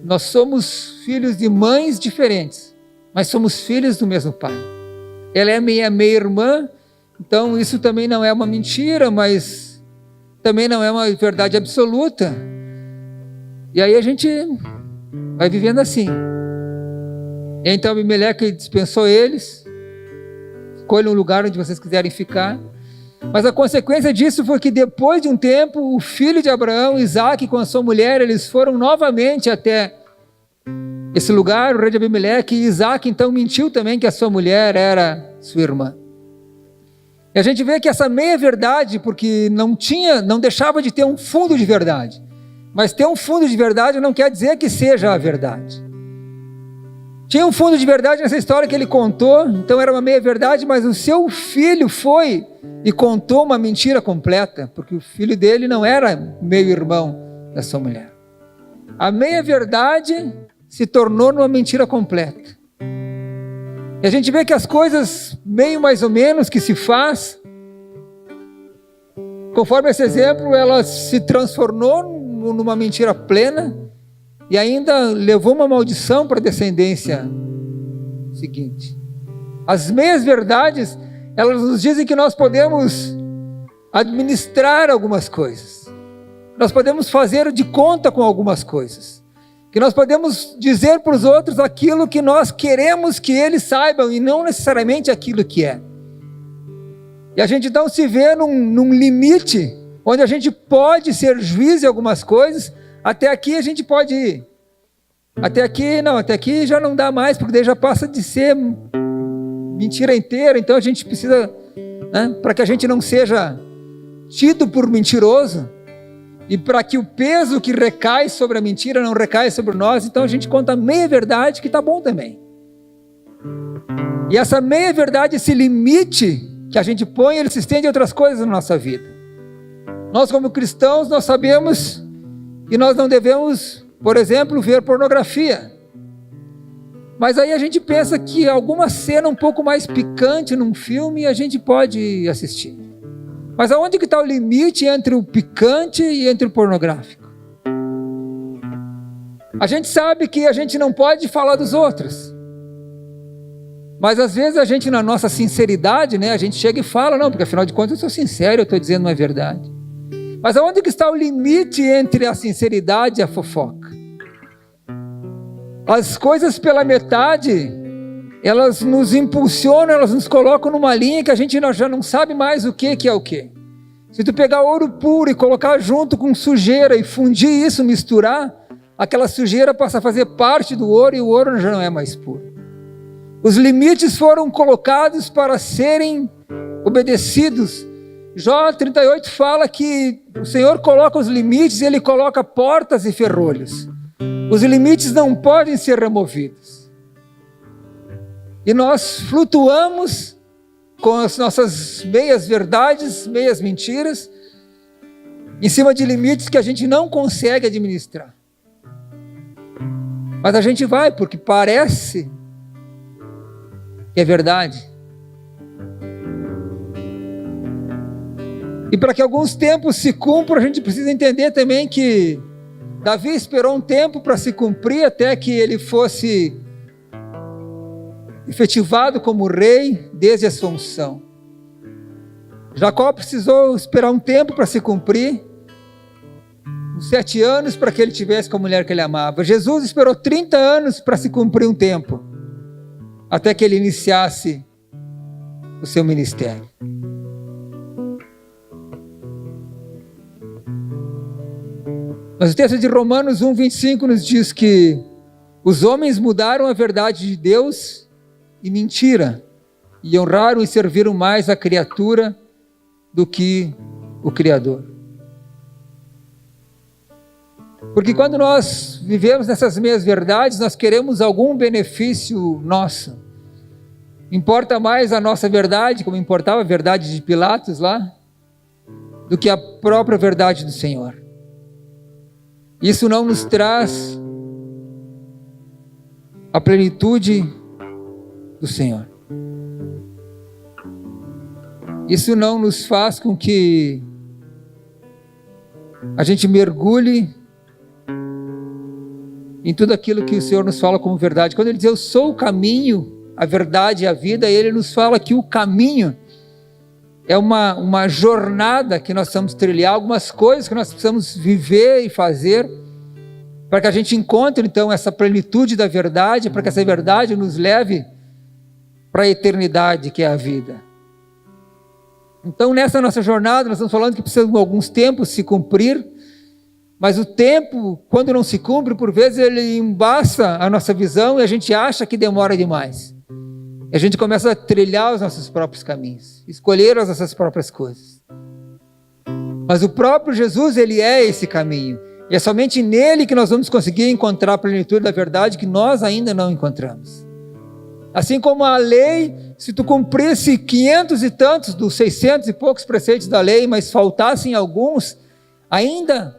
Nós somos filhos de mães diferentes, mas somos filhos do mesmo pai. Ela é minha meia-irmã, então isso também não é uma mentira, mas também não é uma verdade absoluta. E aí a gente vai vivendo assim. E então Abimeleque dispensou eles: escolham um lugar onde vocês quiserem ficar. Mas a consequência disso foi que depois de um tempo, o filho de Abraão, Isaque, com a sua mulher, eles foram novamente até esse lugar, o rei de Abimeleque, e Isaque então mentiu também que a sua mulher era sua irmã. E a gente vê que essa meia-verdade, porque não deixava de ter um fundo de verdade. Mas ter um fundo de verdade não quer dizer que seja a verdade. Tinha um fundo de verdade nessa história que ele contou, então era uma meia-verdade, mas o seu filho foi e contou uma mentira completa, porque o filho dele não era meio-irmão da sua mulher. A meia-verdade se tornou numa mentira completa. E a gente vê que as coisas meio mais ou menos que se faz, conforme esse exemplo, ela se transformou numa mentira plena e ainda levou uma maldição para a descendência seguinte. As meias verdades, elas nos dizem que nós podemos administrar algumas coisas, nós podemos fazer de conta com algumas coisas, que nós podemos dizer para os outros aquilo que nós queremos que eles saibam e não necessariamente aquilo que é. E a gente então se vê num limite onde a gente pode ser juiz de algumas coisas. Até aqui a gente pode ir. Até aqui já não dá mais, porque daí já passa de ser mentira inteira. Então a gente precisa, para que a gente não seja tido por mentiroso, e para que o peso que recai sobre a mentira não recaia sobre nós, então a gente conta a meia verdade, que está bom também. E essa meia verdade, esse limite que a gente põe, ele se estende a outras coisas na nossa vida. Nós, como cristãos, nós sabemos que nós não devemos, por exemplo, ver pornografia. Mas aí a gente pensa que alguma cena um pouco mais picante num filme a gente pode assistir. Mas aonde que está o limite entre o picante e entre o pornográfico? A gente sabe que a gente não pode falar dos outros. Mas às vezes a gente, na nossa sinceridade, né, a gente chega e fala, não, porque afinal de contas eu sou sincero, eu estou dizendo uma verdade. Mas aonde que está o limite entre a sinceridade e a fofoca? As coisas pela metade, elas nos impulsionam, elas nos colocam numa linha que a gente já não sabe mais o que é o que. Se tu pegar ouro puro e colocar junto com sujeira e fundir isso, misturar, aquela sujeira passa a fazer parte do ouro e o ouro já não é mais puro. Os limites foram colocados para serem obedecidos. Jó 38 fala que o Senhor coloca os limites e Ele coloca portas e ferrolhos. Os limites não podem ser removidos. E nós flutuamos com as nossas meias verdades, meias mentiras, em cima de limites que a gente não consegue administrar. Mas a gente vai, porque parece que é verdade. E para que alguns tempos se cumpram, a gente precisa entender também que Davi esperou um tempo para se cumprir até que ele fosse efetivado como rei desde a sua unção. Jacó precisou esperar um tempo para se cumprir, uns 7 anos para que ele tivesse com a mulher que ele amava. Jesus esperou 30 anos para se cumprir um tempo, até que ele iniciasse o seu ministério. Mas o texto de Romanos 1:25 nos diz que os homens mudaram a verdade de Deus e mentira, e honraram e serviram mais a criatura do que o Criador. Porque quando nós vivemos nessas meias verdades, nós queremos algum benefício nosso. Importa mais a nossa verdade, como importava a verdade de Pilatos lá, do que a própria verdade do Senhor. Isso não nos traz a plenitude do Senhor. Isso não nos faz com que a gente mergulhe em tudo aquilo que o Senhor nos fala como verdade. Quando Ele diz, eu sou o caminho, a verdade e a vida, Ele nos fala que o caminho é uma jornada que nós precisamos trilhar, algumas coisas que nós precisamos viver e fazer, para que a gente encontre então essa plenitude da verdade, para que essa verdade nos leve para a eternidade, que é a vida. Então nessa nossa jornada, nós estamos falando que precisa de alguns tempos se cumprir, mas o tempo, quando não se cumpre, por vezes ele embaça a nossa visão e a gente acha que demora demais. E a gente começa a trilhar os nossos próprios caminhos, escolher as nossas próprias coisas. Mas o próprio Jesus, Ele é esse caminho. E é somente nele que nós vamos conseguir encontrar a plenitude da verdade que nós ainda não encontramos. Assim como a lei, se tu cumprisse 500 e tantos dos 600 e poucos preceitos da lei, mas faltassem alguns, ainda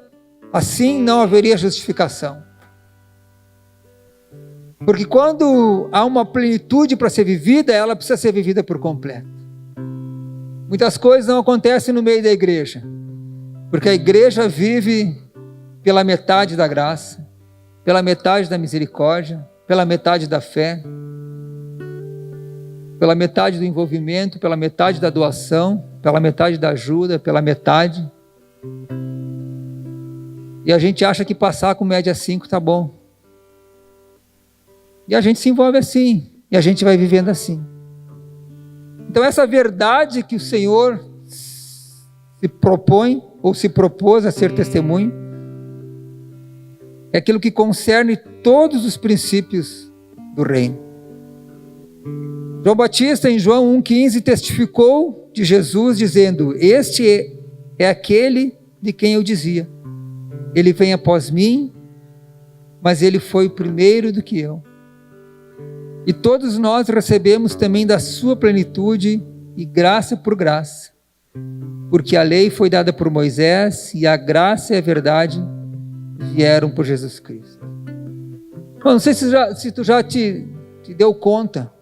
assim não haveria justificação. Porque quando há uma plenitude para ser vivida, ela precisa ser vivida por completo. Muitas coisas não acontecem no meio da igreja, porque a igreja vive pela metade da graça, pela metade da misericórdia, pela metade da fé, pela metade do envolvimento, pela metade da doação, pela metade da ajuda, pela metade. E a gente acha que passar com média 5 tá bom. E a gente se envolve assim, e a gente vai vivendo assim. Então essa verdade que o Senhor se propõe, ou se propôs a ser testemunho, é aquilo que concerne todos os princípios do reino. João Batista, em João 1,15, testificou de Jesus, dizendo, este é aquele de quem eu dizia: ele vem após mim, mas ele foi primeiro do que eu. E todos nós recebemos também da sua plenitude, e graça por graça, porque a lei foi dada por Moisés, e a graça e a verdade vieram por Jesus Cristo. Bom, não sei se tu já te deu conta.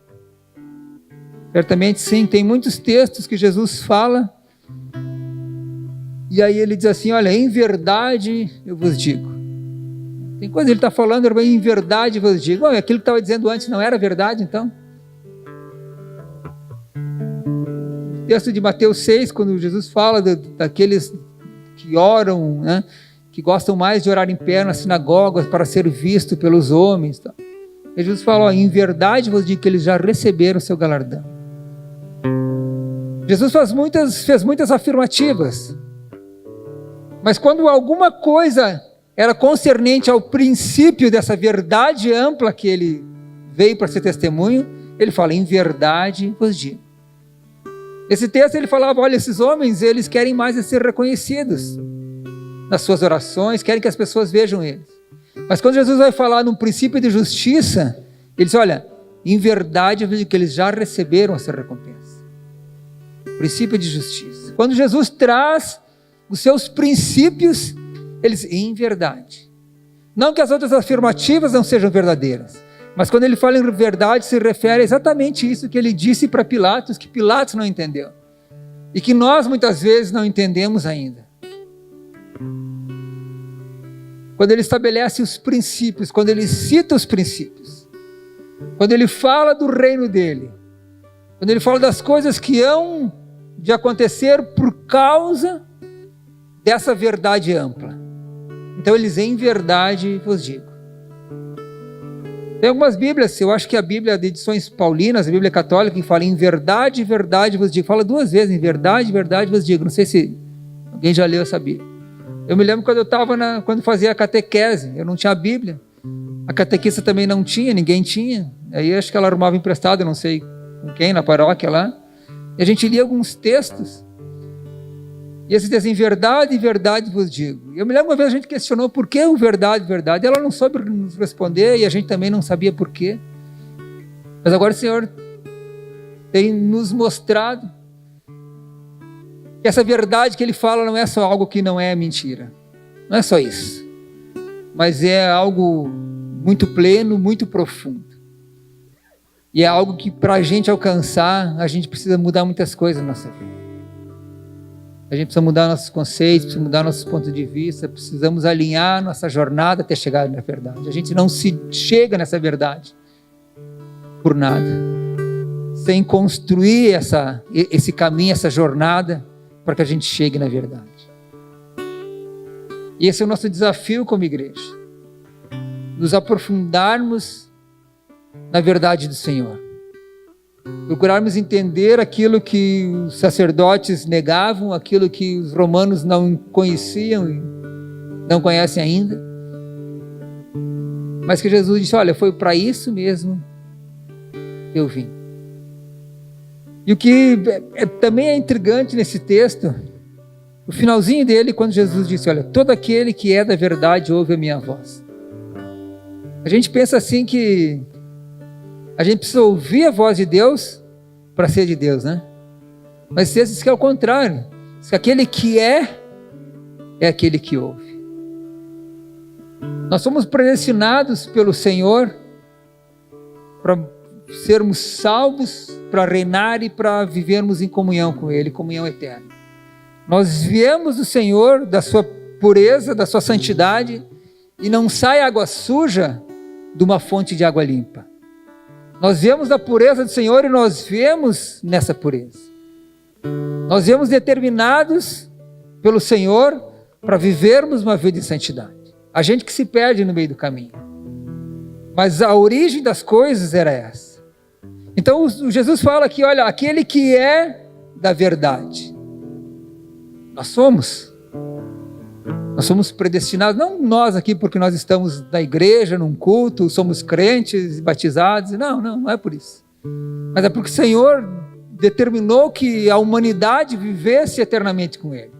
Certamente sim, tem muitos textos que Jesus fala, e aí ele diz assim: olha, em verdade eu vos digo. Tem coisa que ele está falando, em verdade eu vos digo. Aquilo que estava dizendo antes não era verdade, então? O texto de Mateus 6, quando Jesus fala daqueles que oram, né, que gostam mais de orar em pé nas sinagogas para ser visto pelos homens. Tá? Jesus fala: em verdade vos digo que eles já receberam o seu galardão. Jesus fez muitas afirmativas, mas quando alguma coisa era concernente ao princípio dessa verdade ampla que ele veio para ser testemunho, ele fala: em verdade vos digo. Esse texto ele falava: olha, esses homens, eles querem mais ser reconhecidos nas suas orações, querem que as pessoas vejam eles. Mas quando Jesus vai falar num princípio de justiça, ele diz: olha, em verdade eu vejo que eles já receberam essa recompensa. Princípio de justiça. Quando Jesus traz os seus princípios, eles, em verdade. Não que as outras afirmativas não sejam verdadeiras, mas quando ele fala em verdade, se refere a exatamente isso que ele disse para Pilatos, que Pilatos não entendeu. E que nós muitas vezes não entendemos ainda. Quando ele estabelece os princípios, quando ele cita os princípios, quando ele fala do reino dele, quando ele fala das coisas que hão de acontecer por causa dessa verdade ampla. Então eles, em verdade vos digo. Tem algumas Bíblias, eu acho que a Bíblia de edições paulinas, a Bíblia católica, que fala em verdade, verdade vos digo. Fala duas vezes, em verdade, verdade vos digo. Não sei se alguém já leu essa Bíblia. Eu me lembro quando eu estava quando fazia a catequese, eu não tinha a Bíblia. A catequista também não tinha, ninguém tinha. Aí acho que ela arrumava emprestado, eu não sei com quem, na paróquia lá. E a gente lia alguns textos. E esses dizem: em verdade vos digo. E eu me lembro uma vez a gente questionou por que o verdade, verdade. Ela não soube nos responder e a gente também não sabia por quê. Mas agora o Senhor tem nos mostrado que essa verdade que Ele fala não é só algo que não é mentira. Não é só isso. Mas é algo muito pleno, muito profundo. E é algo que para a gente alcançar, a gente precisa mudar muitas coisas na nossa vida. A gente precisa mudar nossos conceitos, precisa mudar nossos pontos de vista, precisamos alinhar nossa jornada até chegar na verdade. A gente não se chega nessa verdade por nada, sem construir esse caminho, essa jornada, para que a gente chegue na verdade. E esse é o nosso desafio como igreja, nos aprofundarmos na verdade do Senhor, procurarmos entender aquilo que os sacerdotes negavam, aquilo que os romanos não conheciam e não conhecem ainda, mas que Jesus disse: olha, foi para isso mesmo que eu vim. E o que também é intrigante nesse texto, o finalzinho dele, quando Jesus disse: olha, todo aquele que é da verdade ouve a minha voz. A gente pensa assim que a gente precisa ouvir a voz de Deus para ser de Deus, né? Mas esse diz que é o contrário. Diz que aquele que é aquele que ouve. Nós somos predestinados pelo Senhor para sermos salvos, para reinar e para vivermos em comunhão com Ele, comunhão eterna. Nós viemos do Senhor, da sua pureza, da sua santidade, e não sai água suja de uma fonte de água limpa. Nós viemos da pureza do Senhor e nós viemos nessa pureza. Nós viemos determinados pelo Senhor para vivermos uma vida de santidade. A gente que se perde no meio do caminho. Mas a origem das coisas era essa. Então Jesus fala aqui: olha, aquele que é da verdade. Nós somos predestinados, não nós aqui porque nós estamos na igreja, num culto, somos crentes, batizados, não é por isso. Mas é porque o Senhor determinou que a humanidade vivesse eternamente com Ele.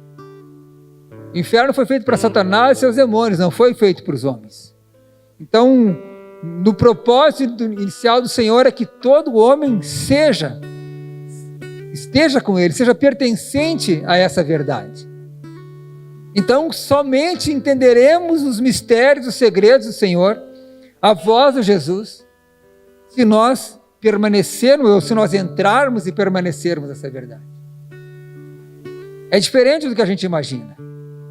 O inferno foi feito para Satanás e seus demônios, não foi feito para os homens. Então, no propósito inicial do Senhor é que todo homem esteja com Ele, seja pertencente a essa verdade. Então, somente entenderemos os mistérios, os segredos do Senhor, a voz de Jesus, se nós permanecermos, ou se nós entrarmos e permanecermos nessa verdade. É diferente do que a gente imagina.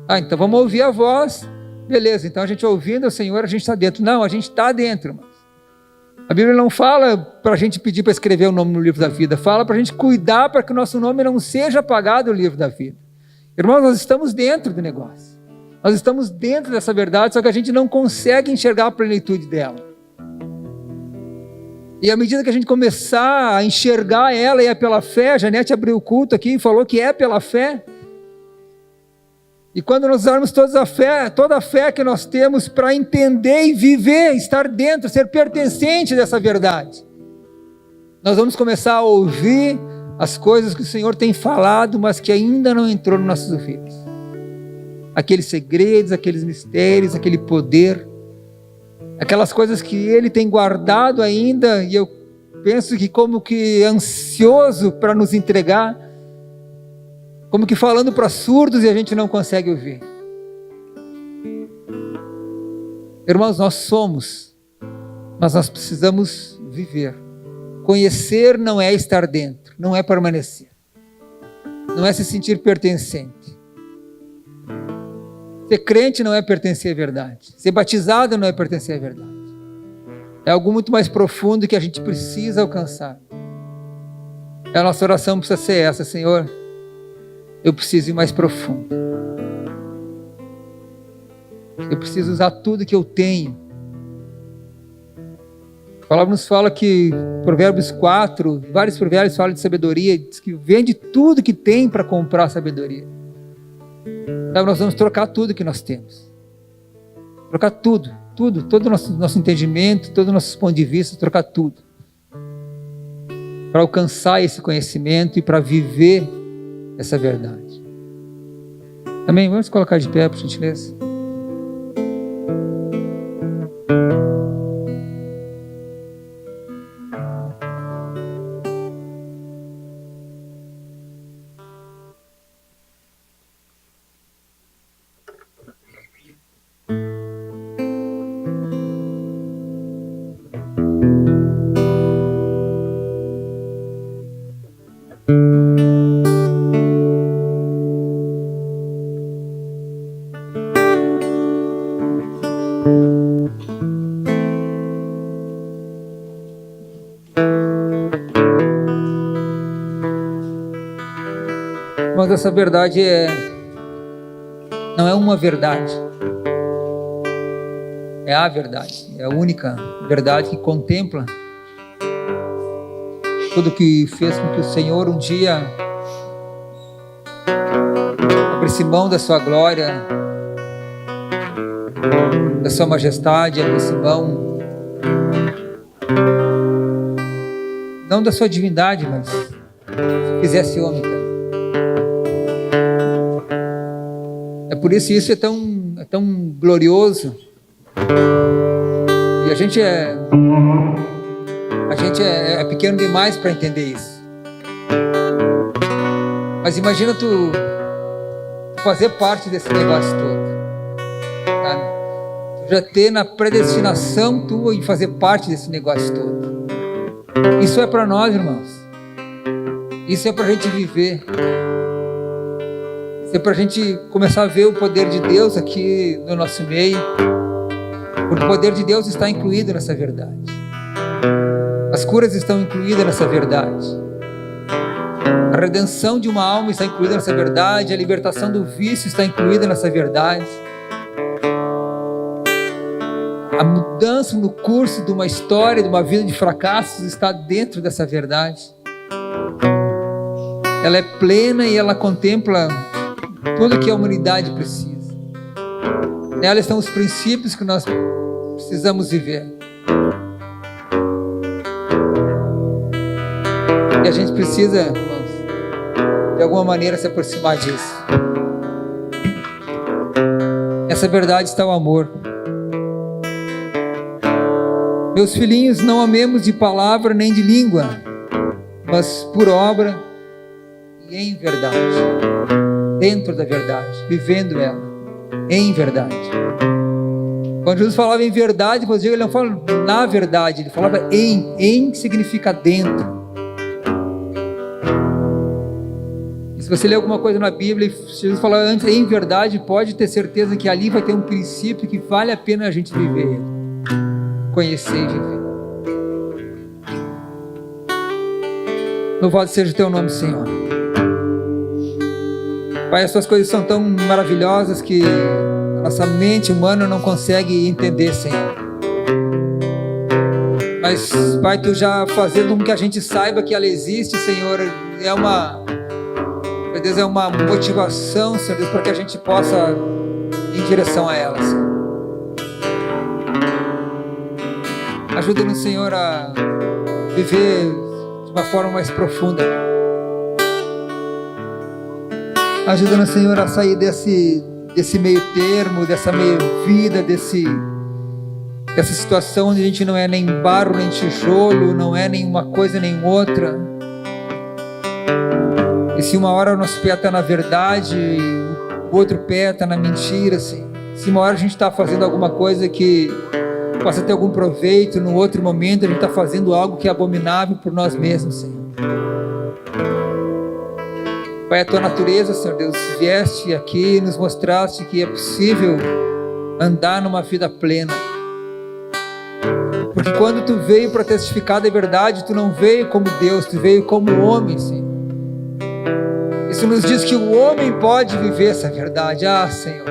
Então vamos ouvir a voz, beleza, então a gente ouvindo o Senhor, a gente está dentro. Não, a gente está dentro, irmãos. A Bíblia não fala para a gente pedir para escrever o nome no livro da vida, fala para a gente cuidar para que o nosso nome não seja apagado no livro da vida. Irmãos, nós estamos dentro do negócio, nós estamos dentro dessa verdade, só que a gente não consegue enxergar a plenitude dela. E à medida que a gente começar a enxergar ela, e é pela fé, a Janete abriu o culto aqui e falou que é pela fé. E quando nós usarmos toda a fé que nós temos para entender e viver, estar dentro, ser pertencente dessa verdade, nós vamos começar a ouvir as coisas que o Senhor tem falado, mas que ainda não entrou nos nossos ouvidos. Aqueles segredos, aqueles mistérios, aquele poder, aquelas coisas que Ele tem guardado ainda, e eu penso que como que ansioso para nos entregar, como que falando para surdos e a gente não consegue ouvir. Irmãos, nós somos, mas nós precisamos viver. Conhecer não é estar dentro, não é permanecer, não é se sentir pertencente. Ser crente não é pertencer à verdade, ser batizado não é pertencer à verdade. É algo muito mais profundo que a gente precisa alcançar. A nossa oração precisa ser essa: Senhor, eu preciso ir mais profundo. Eu preciso usar tudo que eu tenho. A palavra nos fala que Provérbios 4, vários provérbios falam de sabedoria, diz que vende tudo que tem para comprar sabedoria. Então nós vamos trocar tudo que nós temos. Trocar tudo, todo o nosso entendimento, todo o nosso ponto de vista, trocar tudo. Para alcançar esse conhecimento e para viver essa verdade. Amém? Vamos colocar de pé, por gentileza. Mas essa verdade não é uma verdade, é a verdade, é a única verdade que contempla tudo que fez com que o Senhor um dia abrisse mão da sua glória, da sua majestade, abrisse mão não da sua divindade, mas se fizesse homem também. É por isso é tão glorioso. E a gente é pequeno demais para entender isso. Mas imagina tu fazer parte desse negócio todo, sabe? Tu já ter na predestinação tua em fazer parte desse negócio todo. Isso é para nós, irmãos. Isso é para a gente viver. É para a gente começar a ver o poder de Deus aqui no nosso meio, porque o poder de Deus está incluído nessa verdade. As curas estão incluídas nessa verdade. A redenção de uma alma está incluída nessa verdade. A libertação do vício está incluída nessa verdade. A mudança no curso de uma história, de uma vida de fracassos está dentro dessa verdade. Ela é plena e ela contempla tudo que a humanidade precisa. Nela estão os princípios que nós precisamos viver. E a gente precisa, irmãos, de alguma maneira se aproximar disso. Nessa verdade está o amor. Meus filhinhos, não amemos de palavra nem de língua, mas por obra e em verdade. Dentro da verdade, vivendo ela, em verdade. Quando Jesus falava em verdade, ele não fala na verdade, ele falava em. Em significa dentro. E se você ler alguma coisa na Bíblia e Jesus falar antes em verdade, pode ter certeza que ali vai ter um princípio que vale a pena a gente viver, conhecer e viver. Louvado seja o teu nome, Senhor. Pai, as tuas coisas são tão maravilhosas que a nossa mente humana não consegue entender, Senhor. Mas, Pai, tu já fazendo com que a gente saiba que ela existe, Senhor, meu Deus, é uma motivação, Senhor Deus, para que a gente possa ir em direção a ela, Senhor. Ajuda-nos, Senhor, a viver de uma forma mais profunda. Ajuda-nos, Senhor, a sair desse meio termo, dessa meio vida, dessa situação onde a gente não é nem barro, nem tijolo, não é nenhuma coisa, nem outra. E se uma hora o nosso pé está na verdade, o outro pé está na mentira, assim. Se uma hora a gente está fazendo alguma coisa que possa ter algum proveito, no outro momento a gente está fazendo algo que é abominável por nós mesmos, Senhor. Pai, a tua natureza, Senhor Deus, vieste aqui e nos mostraste que é possível andar numa vida plena. Porque quando tu veio para testificar da verdade, tu não veio como Deus, tu veio como homem, Senhor. Isso nos diz que o homem pode viver essa verdade. Ah, Senhor,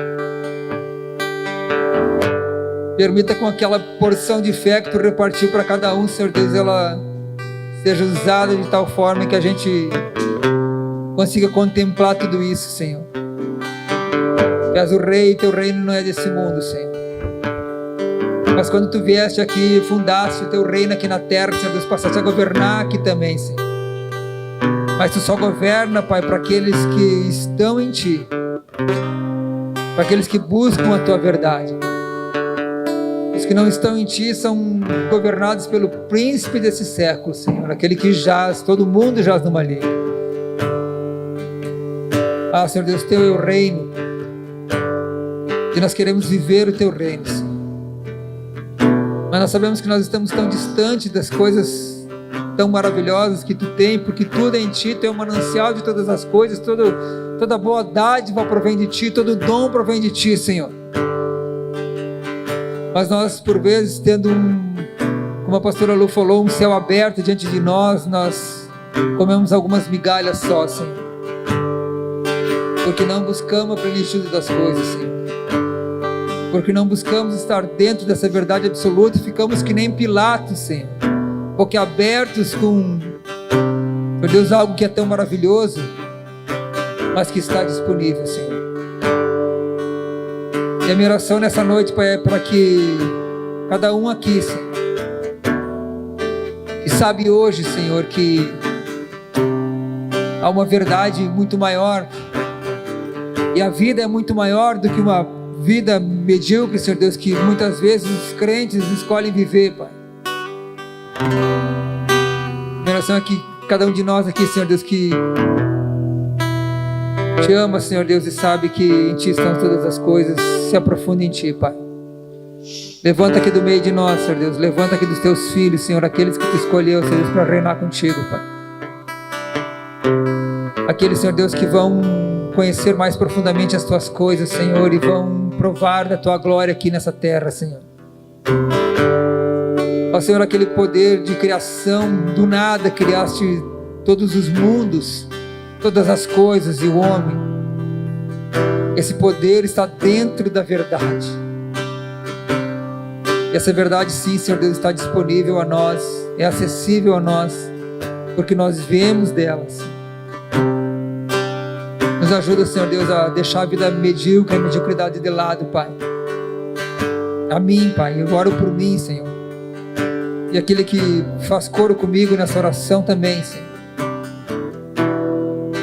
permita com aquela porção de fé que tu repartiu para cada um, Senhor Deus, ela seja usada de tal forma que a gente consiga contemplar tudo isso, Senhor. Tu és o Rei, teu reino não é desse mundo, Senhor. Mas quando tu vieste aqui, fundaste o teu reino aqui na terra, Senhor Deus, passaste a governar aqui também, Senhor. Mas tu só governa, Pai, para aqueles que estão em ti, para aqueles que buscam a tua verdade. Os que não estão em ti são governados pelo príncipe desse século, Senhor, aquele que jaz, todo mundo jaz no maligno. Ah, Senhor Deus, teu é o reino, e nós queremos viver o teu reino, Senhor. Mas nós sabemos que nós estamos tão distantes das coisas tão maravilhosas que tu tem, porque tudo é em ti, tu é o manancial de todas as coisas, toda boa dádiva provém de ti, todo dom provém de ti, Senhor. Mas nós, por vezes, tendo como a pastora Lu falou, um céu aberto diante de nós, nós comemos algumas migalhas só, Senhor. Porque não buscamos a plenitude das coisas, Senhor. Porque não buscamos estar dentro dessa verdade absoluta e ficamos que nem Pilatos, Senhor. Porque abertos com, meu Deus, algo que é tão maravilhoso, mas que está disponível, Senhor. E a minha oração nessa noite, Pai, é para que cada um aqui, Senhor, que sabe hoje, Senhor, que há uma verdade muito maior, e a vida é muito maior do que uma vida medíocre, Senhor Deus, que muitas vezes os crentes escolhem viver, Pai. Minha oração é que cada um de nós aqui, Senhor Deus, que te ama, Senhor Deus, e sabe que em ti estão todas as coisas, se aprofunda em ti, Pai. Levanta aqui do meio de nós, Senhor Deus, levanta aqui dos teus filhos, Senhor, aqueles que tu escolheu, Senhor Deus, para reinar contigo, Pai. Aqueles, Senhor Deus, que vão conhecer mais profundamente as tuas coisas, Senhor, e vão provar da tua glória aqui nessa terra, Senhor. Ó Senhor, aquele poder de criação, do nada criaste todos os mundos, todas as coisas e o homem. Esse poder está dentro da verdade. E essa verdade, sim, Senhor Deus, está disponível a nós, é acessível a nós, porque nós vemos delas. Nos ajuda, Senhor Deus, a deixar a vida medíocre, a mediocridade de lado, Pai. A mim, Pai, eu oro por mim, Senhor. E aquele que faz coro comigo nessa oração também, Senhor.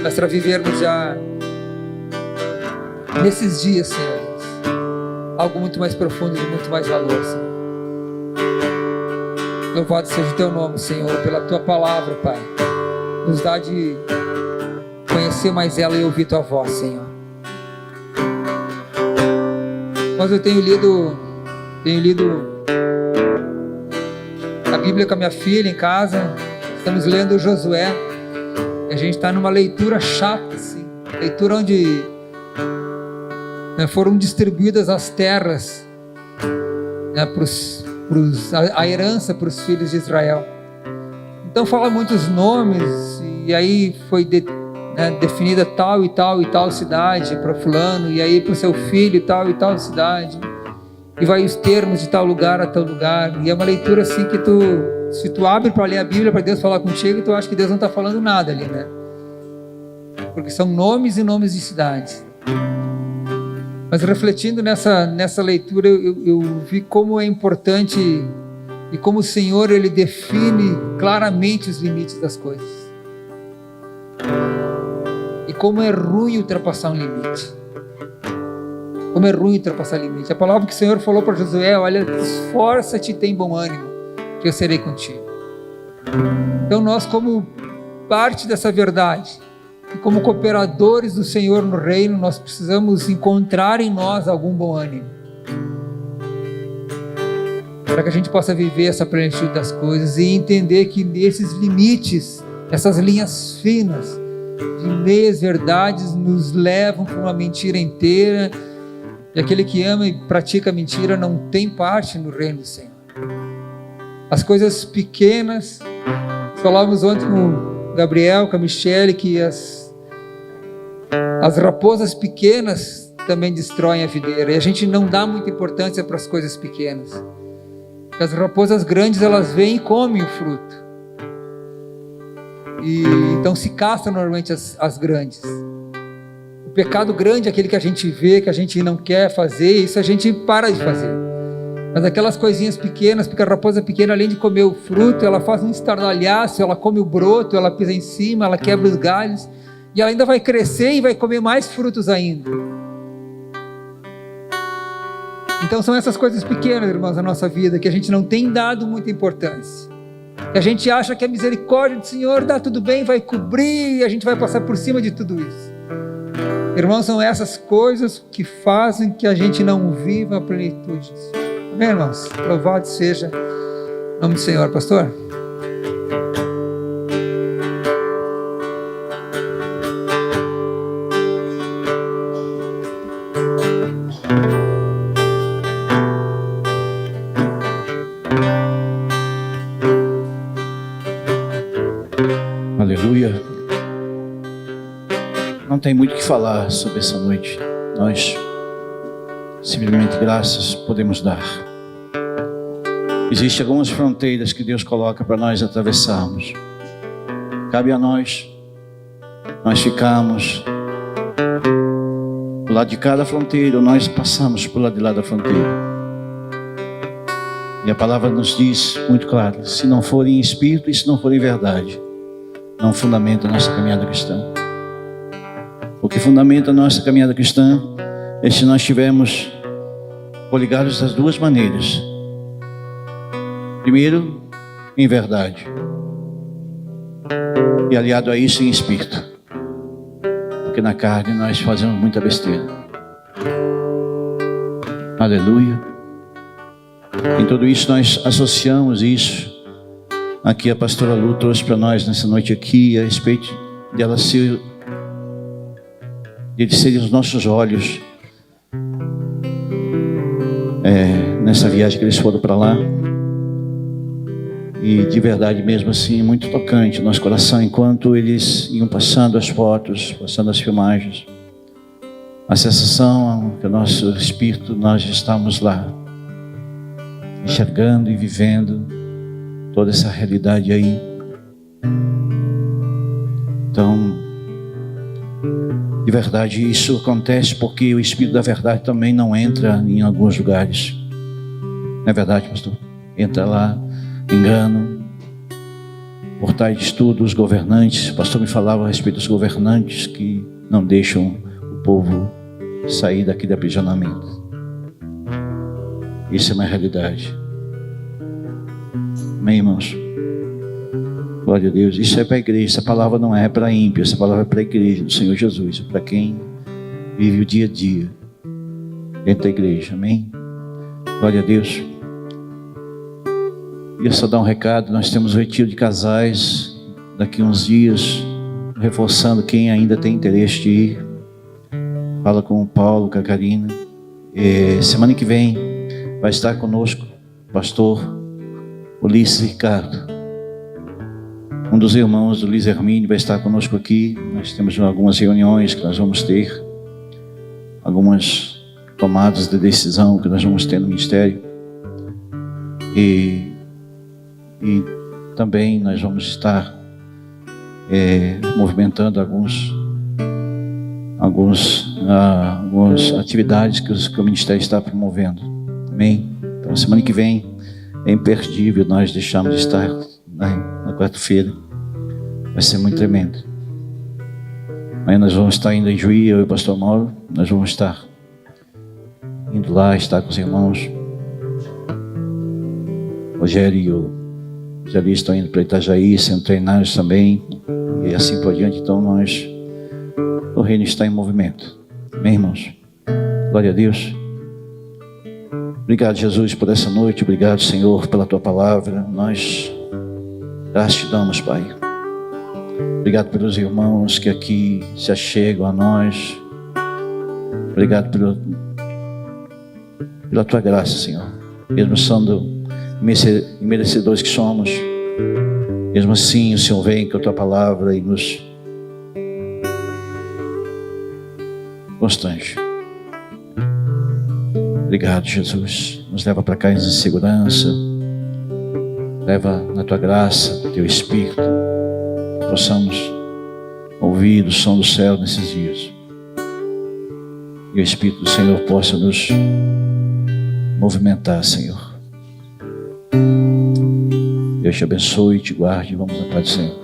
Mas para vivermos já nesses dias, Senhor Deus, algo muito mais profundo, de muito mais valor, Senhor. Louvado seja o Teu nome, Senhor, pela Tua palavra, Pai. Nos dá de conhecer mais ela e ouvir Tua voz, Senhor. Mas eu tenho lido a Bíblia com a minha filha em casa. Estamos lendo Josué. E a gente está numa leitura chata, assim. Leitura onde foram distribuídas as terras, a herança para os filhos de Israel. Então fala muitos nomes, e aí foi definida tal e tal e tal cidade para fulano, e aí para o seu filho tal e tal cidade, e vai os termos de tal lugar a tal lugar. E é uma leitura assim que se tu abre para ler a Bíblia, para Deus falar contigo, tu acha que Deus não está falando nada ali, né? Porque são nomes e nomes de cidades. Mas refletindo nessa leitura, eu vi como é importante e como o Senhor, Ele define claramente os limites das coisas. E como é ruim ultrapassar um limite. Como é ruim ultrapassar limite. A palavra que o Senhor falou para Josué: olha, esforça-te e tem bom ânimo, que eu serei contigo. Então nós, como parte dessa verdade, e como cooperadores do Senhor no reino, nós precisamos encontrar em nós algum bom ânimo, para que a gente possa viver essa plenitude das coisas e entender que nesses limites, essas linhas finas de meias verdades nos levam para uma mentira inteira, e aquele que ama e pratica mentira não tem parte no reino do Senhor. As coisas pequenas, falávamos ontem com o Gabriel, com a Michele, que as raposas pequenas também destroem a videira, e a gente não dá muita importância para as coisas pequenas. As raposas grandes, elas vêm e comem o fruto, e então se castram normalmente as grandes. O pecado grande é aquele que a gente vê, que a gente não quer fazer, isso a gente para de fazer. Mas aquelas coisinhas pequenas, porque a raposa pequena, além de comer o fruto, ela faz um estardalhaço, ela come o broto, ela pisa em cima, ela quebra os galhos, e ela ainda vai crescer e vai comer mais frutos ainda. Então são essas coisas pequenas, irmãos, na nossa vida, que a gente não tem dado muita importância, que a gente acha que a misericórdia do Senhor dá tudo bem, vai cobrir, e a gente vai passar por cima de tudo isso. Irmãos, são essas coisas que fazem que a gente não viva a plenitude. Amém, irmãos? Louvado seja o nome do Senhor. Pastor? Aleluia. Não tem muito o que falar sobre essa noite. Nós simplesmente graças podemos dar. Existem algumas fronteiras que Deus coloca para nós atravessarmos. Cabe a nós ficarmos do lado de cada fronteira, ou nós passamos por lado de lá da fronteira. E a palavra nos diz muito claro: se não for em espírito e se não for em verdade, não fundamenta a nossa caminhada cristã. O que fundamenta a nossa caminhada cristã é se nós estivermos coligados das duas maneiras. Primeiro, em verdade, e aliado a isso, em espírito. Porque na carne nós fazemos muita besteira. Aleluia. Em tudo isso nós associamos isso. Aqui a pastora Lu trouxe para nós nessa noite aqui a respeito dela ser, de serem os nossos olhos nessa viagem que eles foram para lá. E de verdade mesmo assim, muito tocante o nosso coração enquanto eles iam passando as fotos, passando as filmagens. A sensação que o nosso espírito, nós estamos lá enxergando e vivendo toda essa realidade aí. Então, de verdade, isso acontece porque o Espírito da verdade também não entra em alguns lugares. Não é verdade, pastor? Entra lá, engano, por trás de tudo, os governantes. O pastor me falava a respeito dos governantes que não deixam o povo sair daqui do aprisionamento. Isso é uma realidade. Amém, irmãos? Glória a Deus. Isso é para a igreja. Essa palavra não é para ímpio. Essa palavra é para a igreja do Senhor Jesus. Para quem vive o dia a dia dentro da igreja. Amém? Glória a Deus. E só dar um recado. Nós temos o retiro de casais daqui a uns dias. Reforçando quem ainda tem interesse de ir. Fala com o Paulo, com a Karina. Semana que vem vai estar conosco o pastor Ulisses Ricardo. Um dos irmãos do Luiz Hermínio vai estar conosco aqui. Nós temos algumas reuniões que nós vamos ter. Algumas tomadas de decisão que nós vamos ter no ministério. E também nós vamos estar movimentando algumas atividades que o ministério está promovendo. Amém? Então, semana que vem é imperdível nós deixarmos de estar na quarta-feira. Vai ser muito tremendo. Amanhã nós vamos estar indo em Juí, eu e o pastor Mauro. Nós vamos estar indo lá, estar com os irmãos. O Rogério e o Jali estão indo para Itajaí, sendo treinados também. E assim por diante. Então o reino está em movimento. Amém, irmãos? Glória a Deus. Obrigado, Jesus, por essa noite. Obrigado, Senhor, pela Tua palavra. Nós graças te damos, Pai. Obrigado pelos irmãos que aqui se achegam a nós. Obrigado pela Tua graça, Senhor. Mesmo sendo merecedores que somos, mesmo assim o Senhor vem com a Tua palavra e nos constrange. Obrigado, Jesus. Nos leva para cá em segurança. Leva na Tua graça, Teu Espírito. Possamos ouvir o som do céu nesses dias. E o Espírito do Senhor possa nos movimentar, Senhor. Deus te abençoe e te guarde. Vamos à paz do Senhor.